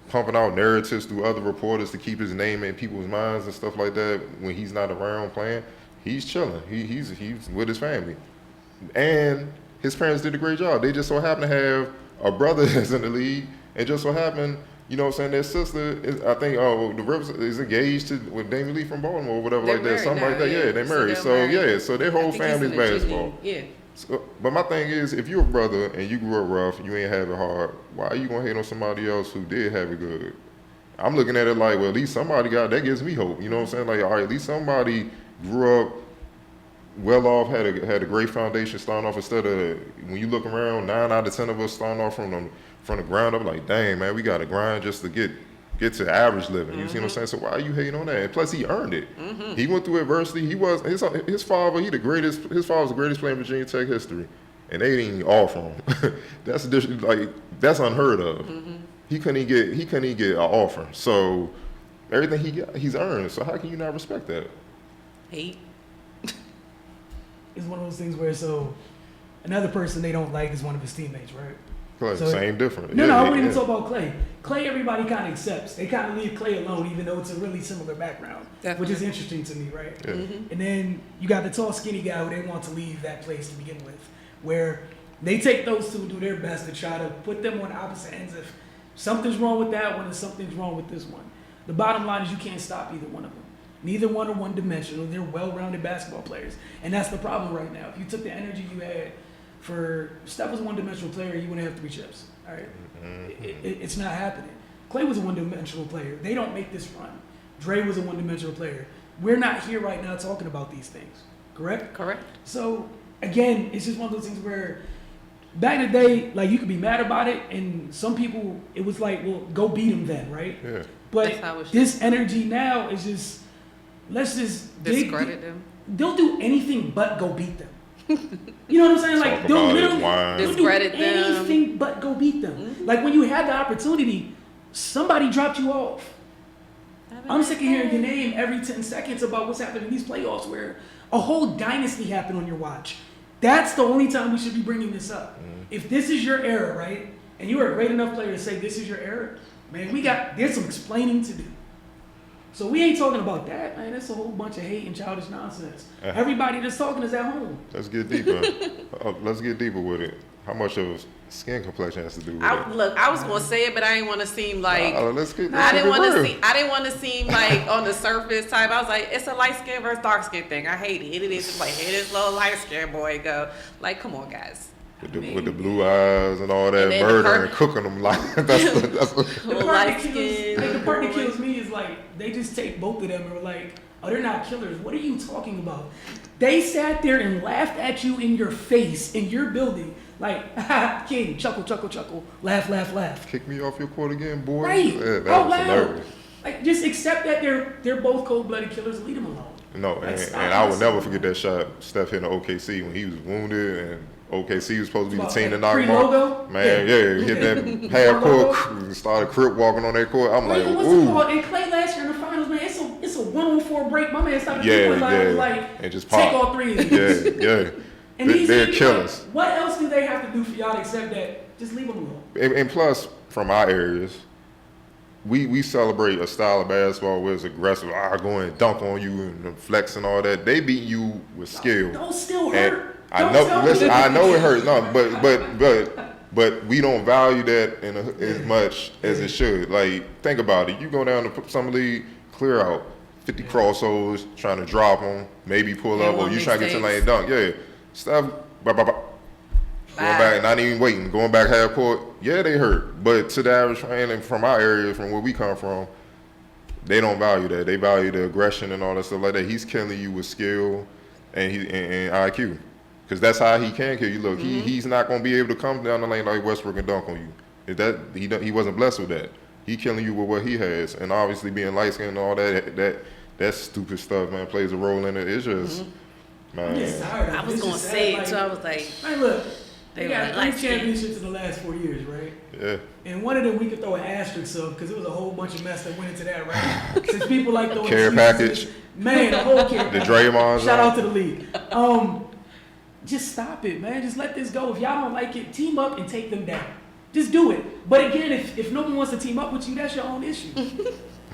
Speaker 6: pumping out narratives through other reporters to keep his name in people's minds and stuff like that when he's not around playing. He's chilling. He's with his family, and his parents did a great job. They just so happen to have a brother that's in the league, and just so happened, their sister is, I think, the Rivers is engaged with Damian Lee from Baltimore or whatever, like that, something like that. Yeah, they're married. So their whole family's basketball.
Speaker 7: Yeah.
Speaker 6: So, but my thing is, if you're a brother and you grew up rough, you ain't have it hard, why are you gonna hate on somebody else who did have it good? I'm looking at it like, well, at least somebody that gives me hope. You know what I'm saying? Like, all right, at least somebody grew up well off, had a great foundation starting off, instead of when you look around, 9 out of 10 of us starting off from the ground up, like, dang, man, we got to grind just to get to average living. You see what I'm saying? So why are you hating on that? And plus, he earned it. He went through adversity. He was his father. His father was the greatest player in Virginia Tech history, and they didn't even offer him. That's unheard of. He couldn't even get an offer. So everything he got, he's earned. So how can you not respect that?
Speaker 7: Hate.
Speaker 4: It's one of those things where another person they don't like is one of his teammates, right?
Speaker 6: Clay, same different.
Speaker 4: No, I wouldn't even talk about Clay. Clay, everybody kind of accepts. They kind of leave Clay alone, even though it's a really similar background, which is interesting to me, right?
Speaker 6: Yeah.
Speaker 4: And then you got the tall, skinny guy who they want to leave that place to begin with, where they take those two, do their best to try to put them on opposite ends. If something's wrong with that one and something's wrong with this one, the bottom line is you can't stop either one of them. Neither one are one-dimensional. They're well-rounded basketball players, and that's the problem right now. If you took the energy you had for Steph was a one-dimensional player, you wouldn't have 3 chips. All right, it's not happening. Clay was a one-dimensional player. They don't make this run. Dre was a one-dimensional player. We're not here right now talking about these things. Correct?
Speaker 7: Correct.
Speaker 4: So again, it's just one of those things where back in the day, like, you could be mad about it, and some people, it was like, well, go beat them then, right?
Speaker 6: Yeah.
Speaker 4: But this energy now is just, let's just
Speaker 7: discredit them.
Speaker 4: They'll do anything but go beat them. You know what I'm saying? Like, they'll literally
Speaker 7: discredit
Speaker 4: do anything but go beat them. Like, when you had the opportunity, somebody dropped you off. I'm sick of hearing your name every 10 seconds about what's happening in these playoffs, where a whole dynasty happened on your watch. That's the only time we should be bringing this up. If this is your era, right, and you are a great enough player to say this is your era, man, there's some explaining to do. So we ain't talking about that, man. That's a whole bunch of hate and childish nonsense. Everybody that's talking is at home.
Speaker 6: Let's get deeper. Let's get deeper with it. How much of skin complexion has to do with it?
Speaker 7: Look, I was gonna say it, but I didn't want to seem like
Speaker 6: I
Speaker 7: didn't want to seem like on the surface type. I was like, it's a light skin versus dark skin thing. I hate it. It is just like, here this little light skin boy go. Like, come on, guys.
Speaker 6: With the blue eyes and all that, murder and cooking them like that's
Speaker 4: the part that kills me is like, they just take both of them and were like, oh, they're not killers. What are you talking about? They sat there and laughed at you in your face in your building, like, ha, King, chuckle, chuckle, chuckle, laugh, laugh, laugh.
Speaker 6: Kick me off your court again, boy.
Speaker 4: Right?
Speaker 6: Yeah, that
Speaker 4: oh,
Speaker 6: was
Speaker 4: wow.
Speaker 6: hilarious.
Speaker 4: Like, just accept that they're both cold-blooded killers and leave them alone.
Speaker 6: No,
Speaker 4: Like,
Speaker 6: and
Speaker 4: stop
Speaker 6: I will
Speaker 4: hustling.
Speaker 6: never forget that shot Steph hit in OKC when he was wounded and OKC was supposed to be the
Speaker 4: About
Speaker 6: team to
Speaker 4: that
Speaker 6: knock him
Speaker 4: pre-logo?
Speaker 6: off. Man, yeah, he hit that half
Speaker 4: Logo?
Speaker 6: court, started crip walking on that court. I'm like,
Speaker 4: What's it
Speaker 6: ooh.
Speaker 4: called? And Clay last year in the finals, man, it's a 1-on-4 break. My man started
Speaker 6: Yeah,
Speaker 4: doing
Speaker 6: yeah.
Speaker 4: like
Speaker 6: And just
Speaker 4: take
Speaker 6: pop.
Speaker 4: all three of
Speaker 6: Yeah,
Speaker 4: these.
Speaker 6: yeah.
Speaker 4: And he's
Speaker 6: They're
Speaker 4: like,
Speaker 6: killers.
Speaker 4: what else do they have to do for y'all except that? Just leave them alone.
Speaker 6: And plus, from our areas, we celebrate a style of basketball where it's aggressive. Go and dunk on you and flex and all that. They beat you with skill.
Speaker 4: Those still
Speaker 6: And
Speaker 4: hurt.
Speaker 6: I
Speaker 4: Don't
Speaker 6: know.
Speaker 4: tell
Speaker 6: Listen,
Speaker 4: me.
Speaker 6: I know it hurts. No, but we don't value that as much as it should. Like, think about it. You go down to some of the clear out 50 crossovers, trying to drop them, maybe pull
Speaker 7: Yeah,
Speaker 6: up, or
Speaker 7: one
Speaker 6: you trying to get to
Speaker 7: mistakes.
Speaker 6: lane dunk. Yeah, stuff. Going back, not even waiting, going back half court. Yeah, they hurt. But to the average fan and from our area, from where we come from, they don't value that. They value the aggression and all that stuff like that. He's killing you with skill and IQ. Because that's how he can kill you. Look, he's not going to be able to come down the lane like Westbrook and dunk on you. He wasn't blessed with that. He killing you with what he has. And obviously being light-skinned and all that stupid stuff, man, plays a role in it. It's just, man.
Speaker 4: I'm just tired of it.
Speaker 7: I was
Speaker 4: It's
Speaker 7: gonna
Speaker 4: just
Speaker 7: say
Speaker 4: sad,
Speaker 7: it too. I was like,
Speaker 4: man, look, they
Speaker 7: They
Speaker 4: got
Speaker 7: were
Speaker 4: 3
Speaker 7: light-skinned.
Speaker 4: championships in the last 4 years, right?
Speaker 6: Yeah.
Speaker 4: And one of them we could throw an asterisk of because it was a whole bunch of mess that went into that, right? Since people like throwing
Speaker 6: Care
Speaker 4: excuses,
Speaker 6: package.
Speaker 4: man, the whole care
Speaker 6: The
Speaker 4: package.
Speaker 6: Draymond
Speaker 4: Shout
Speaker 6: zone.
Speaker 4: out to the league. Just stop it, man. Just let this go. If y'all don't like it, team up and take them down. Just do it. But again, if no one wants to team up with you, that's your own issue,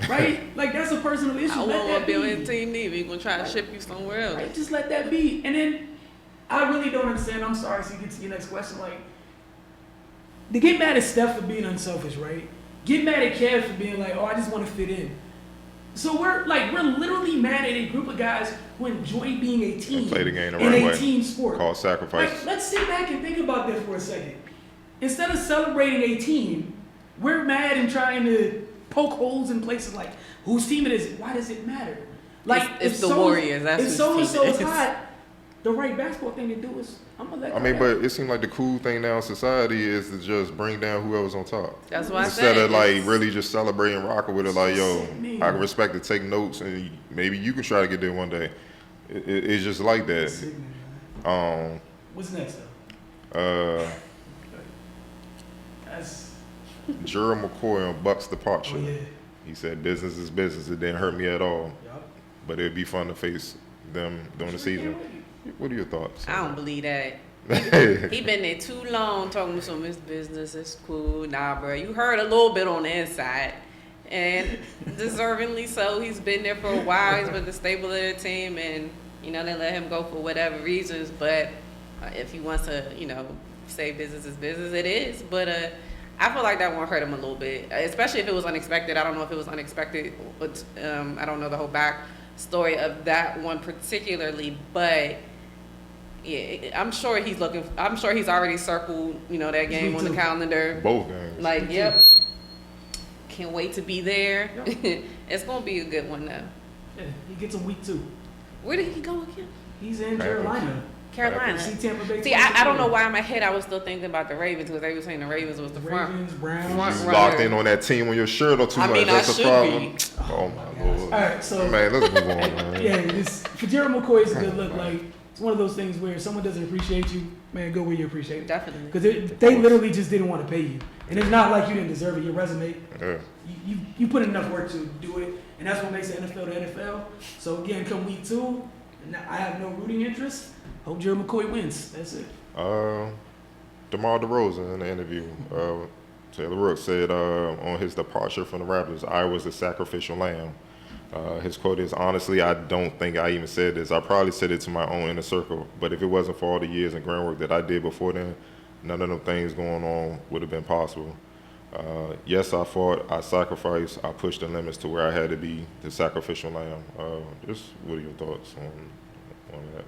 Speaker 4: right? Like that's a personal issue.
Speaker 7: I
Speaker 4: Let
Speaker 7: won't want
Speaker 4: that
Speaker 7: to be on
Speaker 4: be.
Speaker 7: his team neither. He's gonna try to ship you somewhere else.
Speaker 4: Right? Just let that be. And then I really don't understand. I'm sorry. So you get to your next question. Like, to get mad at Steph for being unselfish, right? Get mad at Kev for being like, oh, I just want to fit in. So we're literally mad at a group of guys who enjoy being a team
Speaker 6: And play the game the
Speaker 4: in
Speaker 6: right
Speaker 4: a
Speaker 6: way.
Speaker 4: team sport.
Speaker 6: Called sacrifice.
Speaker 4: Like, let's sit back and think about that for a second. Instead of celebrating a team, we're mad and trying to poke holes in places like whose team it is. Why does it matter? Like
Speaker 7: It's
Speaker 4: if
Speaker 7: the
Speaker 4: so-
Speaker 7: Warriors, that's
Speaker 4: if
Speaker 7: whose
Speaker 4: so and
Speaker 7: team
Speaker 4: so
Speaker 7: it
Speaker 4: is
Speaker 7: is.
Speaker 4: hot, the right basketball thing to do is I'm gonna let.
Speaker 6: I
Speaker 4: go
Speaker 6: mean,
Speaker 4: of
Speaker 6: but it seems like the cool thing now in society is to just bring down whoever's on top.
Speaker 7: That's why I
Speaker 6: Instead
Speaker 7: said
Speaker 6: of like
Speaker 7: it's-
Speaker 6: really just celebrating and rocking with it, like, yo,
Speaker 4: Sickening.
Speaker 6: I can respect to take notes and maybe you can try to get there one day. It's just like that.
Speaker 4: Sickening, man.
Speaker 6: Um,
Speaker 4: What's next though?
Speaker 6: uh,
Speaker 4: That's
Speaker 6: Gerald McCoy on Buck's departure.
Speaker 4: oh yeah.
Speaker 6: He said, business is business. It didn't hurt me at all.
Speaker 4: Yup.
Speaker 6: But it'd be fun to face them during the season. What are your thoughts?
Speaker 7: I don't believe that. He been there too long talking some his business. It's cool. Nah, bro. You heard a little bit on the inside. And deservingly so. He's been there for a while. He's been the staple of the team. And, you know, they let him go for whatever reasons. But if he wants to, you know, say business is business, it is. But I feel like that won't hurt him a little bit. Especially if it was unexpected. I don't know if it was unexpected. But I don't know the whole back story of that one particularly. But yeah, I'm sure he's already circled, you know, that game
Speaker 4: Me
Speaker 7: on the
Speaker 4: too.
Speaker 7: calendar.
Speaker 6: Both games.
Speaker 7: Like, yep. Can't wait to be there. It's gonna be a good one though.
Speaker 4: Yeah, he gets a week 2.
Speaker 7: Where did he go again?
Speaker 4: He's in Carolina.
Speaker 7: Carolina.
Speaker 4: See Tampa Bay.
Speaker 7: See, I don't know why in my head I was still thinking about the Ravens because they were saying the Ravens was the front.
Speaker 4: Ravens, Browns.
Speaker 7: Front
Speaker 6: You
Speaker 7: runner.
Speaker 6: locked in on that team on your shirt or too
Speaker 7: I
Speaker 6: much.
Speaker 7: mean, I
Speaker 6: That's the
Speaker 7: should
Speaker 6: problem.
Speaker 7: be.
Speaker 6: Oh my lord.
Speaker 4: All right, so
Speaker 6: Man, let's move on, man.
Speaker 4: yeah, for Gerald McCoy, it's a good look. Like it's one of those things where if someone doesn't appreciate you, man, go where you appreciate it.
Speaker 7: Definitely.
Speaker 4: Because they literally just didn't want to pay you, and it's not like you didn't deserve it. Your resume,
Speaker 6: Yeah.
Speaker 4: you put in enough work to do it, and that's what makes the NFL the NFL. So again, come week 2, and I have no rooting interest. Hope Gerald McCoy wins. That's it.
Speaker 6: DeMar DeRozan in the interview, Taylor Rooks said on his departure from the Raptors, I was the sacrificial lamb. His quote is, honestly, I don't think I even said this. I probably said it to my own inner circle, but if it wasn't for all the years and groundwork that I did before then, none of them things going on would have been possible. Yes, I fought, I sacrificed, I pushed the limits to where I had to be the sacrificial lamb. Just what are your thoughts on that?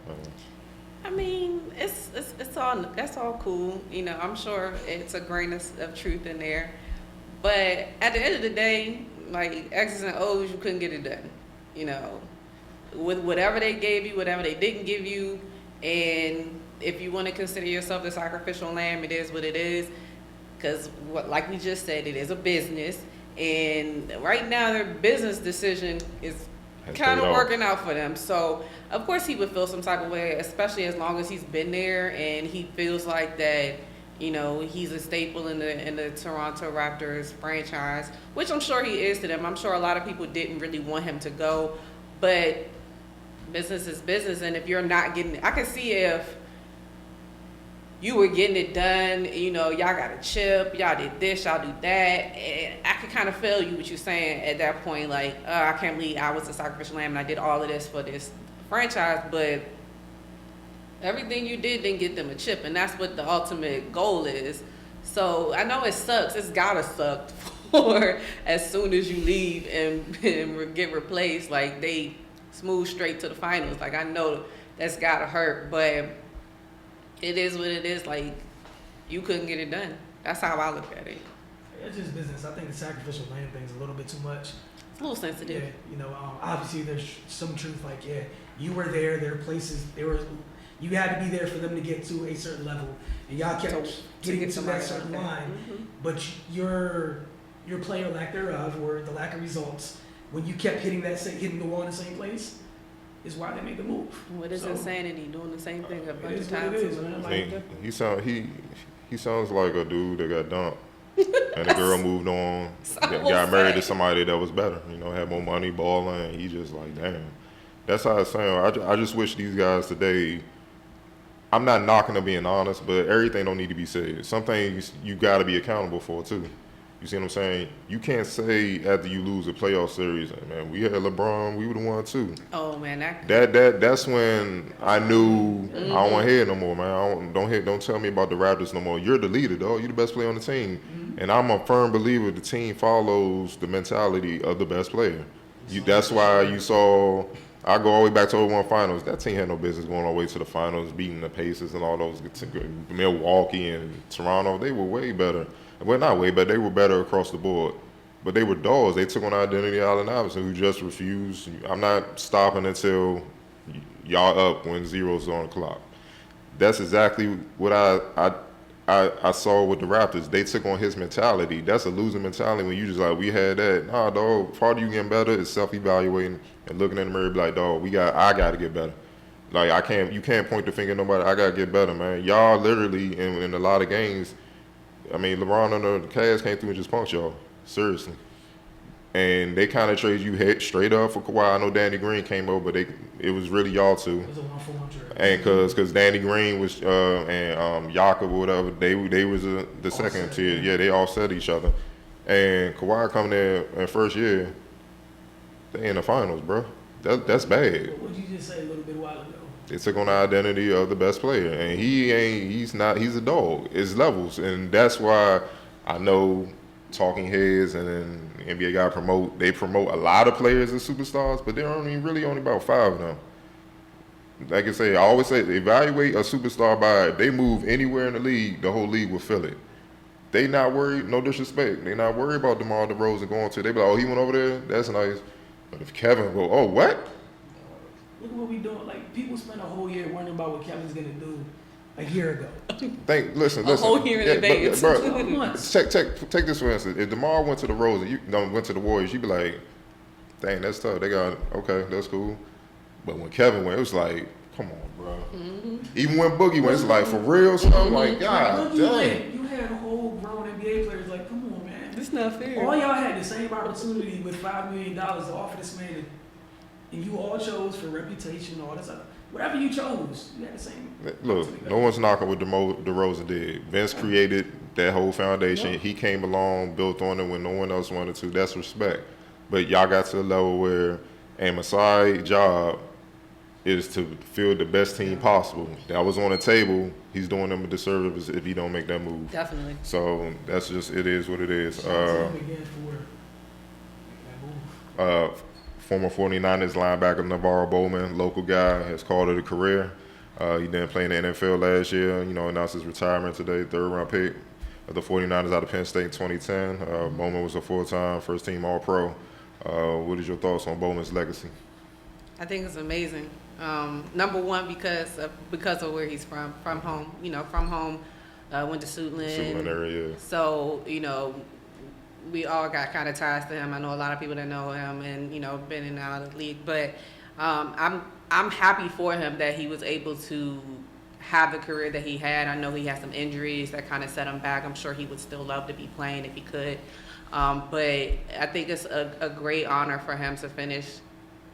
Speaker 7: I mean, that's all cool. You know, I'm sure it's a grain of truth in there. But at the end of the day, like X's and O's, you couldn't get it done. You know, with whatever they gave you, whatever they didn't give you, and if you want to consider yourself the sacrificial lamb, it is what it is. Because like we just said, it is a business, and right now their business decision is
Speaker 6: has
Speaker 7: kind
Speaker 6: paid
Speaker 7: of
Speaker 6: off.
Speaker 7: working out for them. So of course he would feel some type of way, especially as long as he's been there and he feels like that, you know, he's a staple in the Toronto Raptors franchise, which I'm sure he is to them. I'm sure a lot of people didn't really want him to go, but business is business. And if you're not getting, I can see if you were getting it done, you know, y'all got a chip, y'all did this, y'all do that, and I could kind of feel you what you're saying at that point, like, I can't believe I was a sacrificial lamb and I did all of this for this franchise, but everything you did didn't get them a chip, and that's what the ultimate goal is. So I know it sucks, it's gotta suck for as soon as you leave and get replaced, like they smooth straight to the finals. Like I know that's gotta hurt, but it is what it is. Like, you couldn't get it done. That's how I look at it.
Speaker 4: It's just business. I think the sacrificial lamb thing is a little bit too much.
Speaker 7: It's a little sensitive.
Speaker 4: Yeah, you know, obviously there's some truth. Like, yeah, you were there. There were places. You had to be there for them to get to a certain level, and y'all kept getting to that certain line.
Speaker 7: Mm-hmm.
Speaker 4: But your play or lack thereof, or the lack of results, when you kept hitting the wall in the same place, is why they made the move.
Speaker 7: What is insanity? Doing the same thing a bunch
Speaker 4: It
Speaker 7: of
Speaker 4: is what
Speaker 7: times.
Speaker 4: it is, man.
Speaker 6: I mean, he sounds like a dude that got dumped, and the girl moved on, got married to somebody that was better. You know, had more money, balling. And he just like, damn. That's how it sounds. I just wish these guys today. I'm not knocking them being honest, but everything don't need to be said. Some things you got to be accountable for too. You see what I'm saying? You can't say after you lose a playoff series, man, we had LeBron, we would have won too.
Speaker 7: Oh man,
Speaker 6: That's when I knew I don't want to hear it no more, man. Don't tell me about the Raptors no more. You're the leader, dog. You're the best player on the team, and I'm a firm believer the team follows the mentality of the best player. That's why you saw. I go all the way back to 01 finals. That team had no business going all the way to the finals, beating the Pacers and all those. Milwaukee and Toronto, they were way better. Well, not way better. They were better across the board. But they were dogs. They took on Identity Allen Iverson, who just refused. I'm not stopping until y'all up when zero's on the clock. That's exactly what I saw with the Raptors. They took on his mentality. That's a losing mentality when you just like, we had that. Nah, dog, part of you getting better is self-evaluating and looking in the mirror and be like, dog, I got to get better. Like, you can't point the finger at nobody. I got to get better, man. Y'all literally, in a lot of games, I mean, LeBron and the Cavs came through and just punked y'all. Seriously. And they kind of traded you head straight up for Kawhi. I know Danny Green came over, but it was really y'all two.
Speaker 4: It was a 1-for-1 trade.
Speaker 6: And because Danny Green was and Jakob or whatever, they was the second tier. Yeah, they offset each other. And Kawhi coming in first year, they in the finals, bro. That's bad.
Speaker 4: What did you just say a little bit a while ago?
Speaker 6: They took on the identity of the best player, and he's a dog. It's levels, and that's why I know talking heads and then NBA guy promote a lot of players as superstars, but they're only about 5 of them. Like I say, I always say, evaluate a superstar by if they move anywhere in the league, the whole league will feel it. They not worried, no disrespect, they not worried about DeMar DeRozan going to. They be like, oh, he went over there, that's nice. But if Kevin go, oh, what?
Speaker 4: Look at what we doing. Like, people spend a whole year wondering about what Kevin's gonna do a year ago.
Speaker 6: Listen.
Speaker 7: whole year in advance.
Speaker 6: Bro, take this for instance. If DeMar went to the went to the Warriors, you'd be like, dang, that's tough. They got, okay, that's cool. But when Kevin went, it was like, come on, bro.
Speaker 7: Mm-hmm.
Speaker 6: Even when Boogie went, it's like, for real? So I'm like, God dang.
Speaker 4: You had whole grown NBA players like, come on, man.
Speaker 7: It's not fair.
Speaker 4: All y'all had the same opportunity with $5 million to offer this man, and you all chose for reputation, all this other. Whatever you chose, you had the same.
Speaker 6: Look, no one's knocking what DeRozan did. Vince created that whole foundation. Yeah. He came along, built on it when no one else wanted to. That's respect. But y'all got to the level where, and Masai's job is to field the best team possible. That was on the table. He's doing them a disservice if he don't make that move.
Speaker 7: Definitely.
Speaker 6: So that's just, it is what it is. Former 49ers linebacker Navarro Bowman, local guy, has called it a career. He didn't play in the NFL last year, announced his retirement today, 3rd-round pick of the 49ers out of Penn State in 2010. Bowman was a full-time first-team All-Pro. What is your thoughts on Bowman's legacy?
Speaker 7: I think it's amazing. Number one, because of where he's from home. From home, went to Suitland.
Speaker 6: Suitland area, yeah.
Speaker 7: So, we all got kind of ties to him. I know a lot of people that know him and, you know, been in and out of the league. But I'm happy for him that he was able to have the career that he had. I know he had some injuries that kind of set him back. I'm sure he would still love to be playing if he could. But I think it's a great honor for him to finish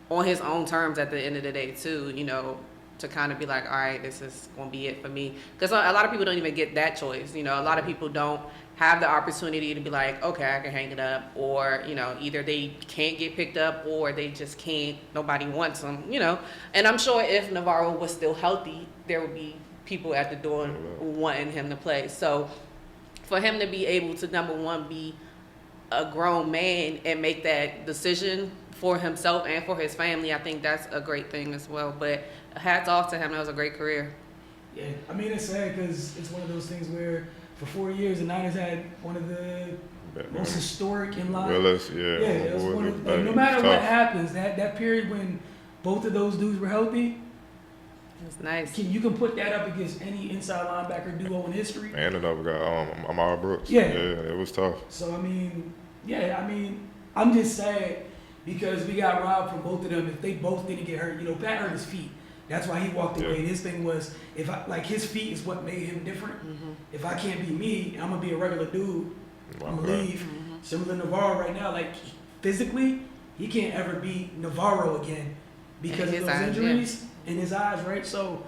Speaker 7: on his own terms at the end of the day, too, you know, to kind of be like, all right, this is going to be it for me. Because a lot of people don't even get that choice. You know, a lot of people don't have the opportunity to be like, okay, I can hang it up. Or, you know, either they can't get picked up or they just can't. Nobody wants them, you know. And I'm sure if Navarro was still healthy, there would be people at the door wanting him to play. So for him to be able to, number one, be a grown man and make that decision for himself and for his family, I think that's a great thing as well. But hats off to him. That was a great career.
Speaker 4: Yeah, I mean, it's sad because it's one of those things where for 4 years the Niners had one of the most historic in line. It was one of, no matter what happens, that period when both of those dudes were healthy,
Speaker 7: it's nice.
Speaker 4: You can put that up against any inside linebacker duo in history.
Speaker 6: And another guy, Amara Brooks.
Speaker 4: Yeah,
Speaker 6: it was tough.
Speaker 4: So I'm just sad because we got robbed from both of them. If they both didn't get hurt, you know, Pat hurt his feet. That's why he walked away. And his thing was, his feet is what made him different. Mm-hmm. If I can't be me, I'm gonna be a regular dude. I'm gonna leave. Mm-hmm. Similar to Navarro right now, like physically, he can't ever be Navarro again because of those injuries in his eyes, right? So,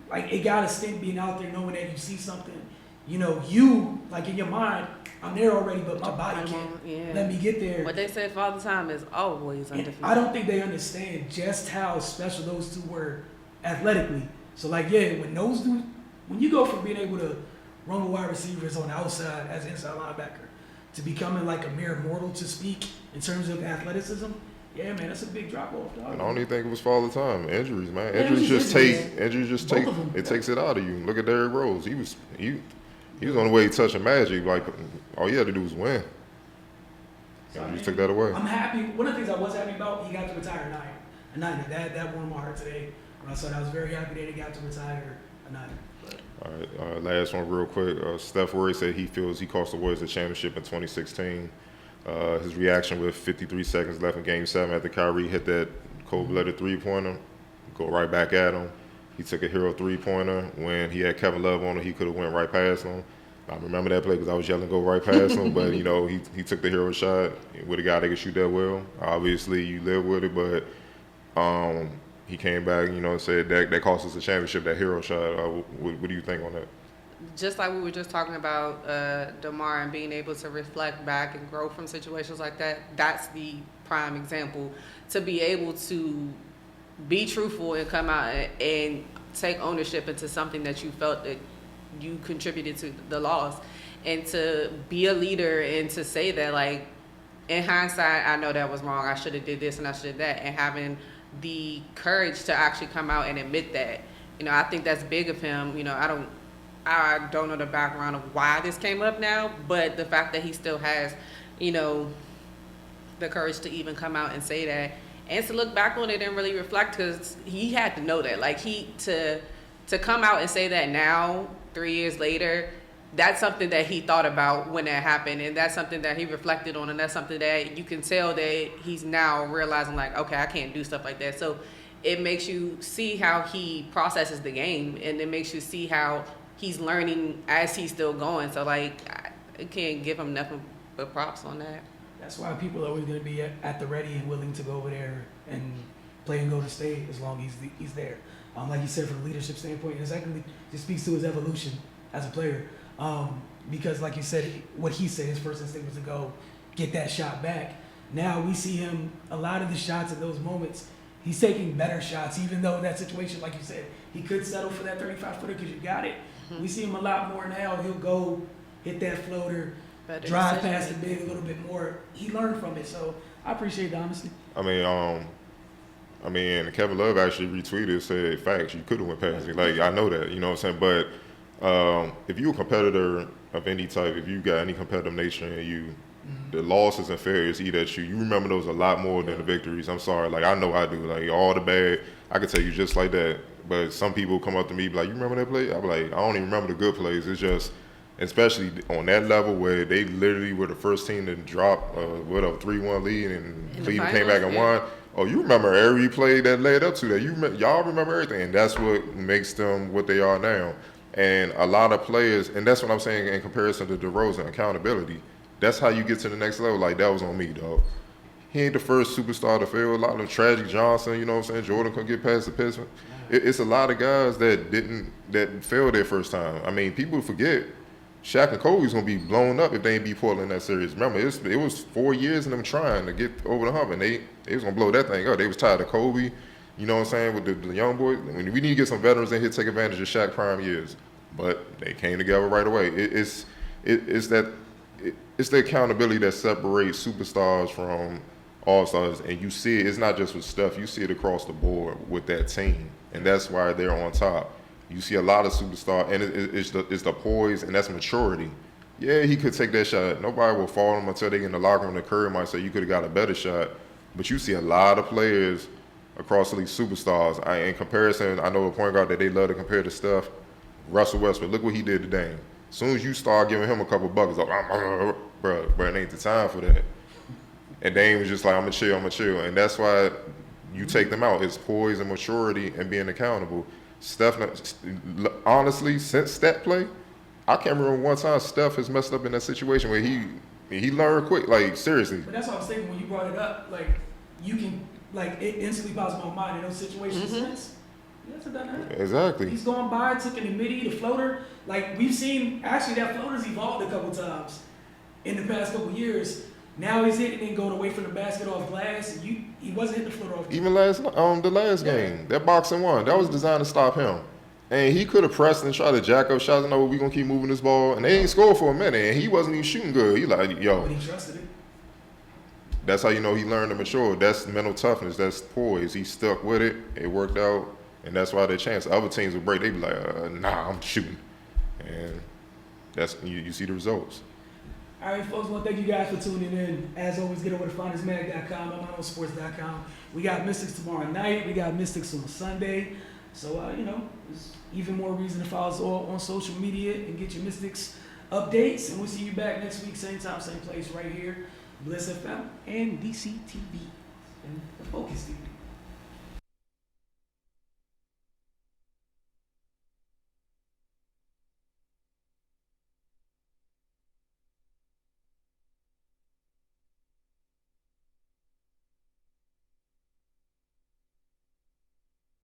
Speaker 4: like, it gotta stink being out there knowing that you see something. You know, you like in your mind, I'm there already, but my body can't let me get there.
Speaker 7: What they say Father Time is always undefeated.
Speaker 4: I don't think they understand just how special those two were athletically. So, like, when those dudes, when you go from being able to run with wide receivers on the outside as an inside linebacker to becoming like a mere mortal to speak in terms of athleticism, yeah, man, that's a big drop off, dog.
Speaker 6: And I don't even think it was Father Time. Injuries, man. Injuries just take it takes it out of you. Look at Derrick Rose. He was on the way touching magic. Like, all you had to do was win. And you took that away.
Speaker 4: I'm happy. One of the things I was happy about, he got to retire a Niner. That warmed my heart today. When I saw that, I was very happy that he got to retire a Niner.
Speaker 6: All right, last one real quick. Steph Curry said he feels he cost the Warriors a championship in 2016. His reaction with 53 seconds left in Game 7 after Kyrie hit that cold-blooded three-pointer, go right back at him. He took a hero three-pointer. When he had Kevin Love on him, he could have went right past him. I remember that play because I was yelling, go right past him. But, you know, he took the hero shot with a guy that could shoot that well. Obviously, you live with it, but he came back, you know, and said that cost us a championship, that hero shot. What do you think on that?
Speaker 7: Just like we were just talking about DeMar and being able to reflect back and grow from situations like that, that's the prime example. To be able to be truthful and come out and take ownership into something that you felt that you contributed to the loss, and to be a leader and to say that, like, in hindsight, I know that was wrong. I should have did this and I should have that, and having the courage to actually come out and admit that. You know, I think that's big of him. You know, I don't know the background of why this came up now, but the fact that he still has, you know, the courage to even come out and say that, and to look back on it and really reflect, because he had to know that. Like, to come out and say that now, 3 years later, that's something that he thought about when that happened, and that's something that he reflected on, and that's something that you can tell that he's now realizing, like, okay, I can't do stuff like that. So it makes you see how he processes the game, and it makes you see how he's learning as he's still going. So, like, I can't give him nothing but props on that.
Speaker 4: That's why people are always going to be at the ready and willing to go over there and play and go to state as long as he's there. Like you said, from a leadership standpoint, it secondly just speaks to his evolution as a player. Because, like you said, what he said, his first instinct was to go get that shot back. Now we see him, a lot of the shots in those moments, he's taking better shots, even though that situation, like you said, he could settle for that 35-footer because you got it. Mm-hmm. We see him a lot more now. He'll go hit that floater, drive past the big a little bit more. He learned from it, so I appreciate the honesty.
Speaker 6: I mean, Kevin Love actually retweeted, said, facts, you could have went past it. Like, I know that, you know what I'm saying? But if you're a competitor of any type, if you got any competitive nature in you, the losses and failures eat at you. You remember those a lot more than the victories. I'm sorry. Like, I know I do. Like, all the bad, I can tell you just like that. But some people come up to me, be like, you remember that play? I'm like, I don't even remember the good plays. It's just especially on that level where they literally were the first team to drop a 3-1 lead and
Speaker 7: In the
Speaker 6: Cleveland came back and
Speaker 7: finals,
Speaker 6: won. Oh, you remember every play that led up to that. Y'all remember everything, and that's what makes them what they are now. And a lot of players, and that's what I'm saying in comparison to DeRozan, accountability. That's how you get to the next level. Like, that was on me, dog. He ain't the first superstar to fail. A lot of Tragic Johnson, you know what I'm saying? Jordan couldn't get past the Pistons. It's a lot of guys that failed their first time. I mean, people forget Shaq and Kobe's gonna be blown up if they ain't beat Portland in that series. Remember, it was 4 years in them trying to get over the hump, and they was gonna blow that thing up. They was tired of Kobe, you know what I'm saying, with the young boys. When we need to get some veterans in here to take advantage of Shaq prime years, but they came together right away. It's the accountability that separates superstars from all-stars, and you see it. It's not just with Steph. You see it across the board with that team, and that's why they're on top. You see a lot of superstars, and it's the poise, and that's maturity. Yeah, he could take that shot. Nobody will fall him until they get in the locker room. The Curry might say you could have got a better shot, but you see a lot of players across the league, superstars. In comparison, I know a point guard that they love to compare to Steph, Russell Westbrook. Look what he did to Dame. As soon as you start giving him a couple buckets, like, bro, it ain't the time for that. And Dame was just like, I'm going to chill. And that's why you take them out. It's poise and maturity and being accountable. Steph, honestly, since Steph play, I can't remember one time Steph has messed up in that situation where he learned quick, like, seriously.
Speaker 4: But that's what I was thinking when you brought it up. Like, you can, like, it instantly pops in my mind in those situations since. He hasn't done that.
Speaker 6: Exactly.
Speaker 4: He's gone by, took in the midi, the floater. Like, we've seen, actually, that floater's evolved a couple times in the past couple years. Now he's hitting and going away from the basket off glass. He wasn't hitting the floater off.
Speaker 6: Even the last game, that boxing one, that was designed to stop him. And he could have pressed and tried to jack up shots. No, we're going to keep moving this ball. And they ain't scored for a minute. And he wasn't even shooting good. He like, yo.
Speaker 4: But he trusted it.
Speaker 6: That's how you know he learned to mature. That's mental toughness. That's poise. He stuck with it. It worked out. And that's why they chance. Other teams would break. They'd be like, nah, I'm shooting. And that's you see the results.
Speaker 4: All right, folks, well, thank you guys for tuning in. As always, get over to finestmag.com. I'm on sports.com. We got Mystics tomorrow night. We got Mystics on Sunday. So, there's even more reason to follow us all on social media and get your Mystics updates. And we'll see you back next week, same time, same place, right here, Bliss FM and DC TV and the Focus TV.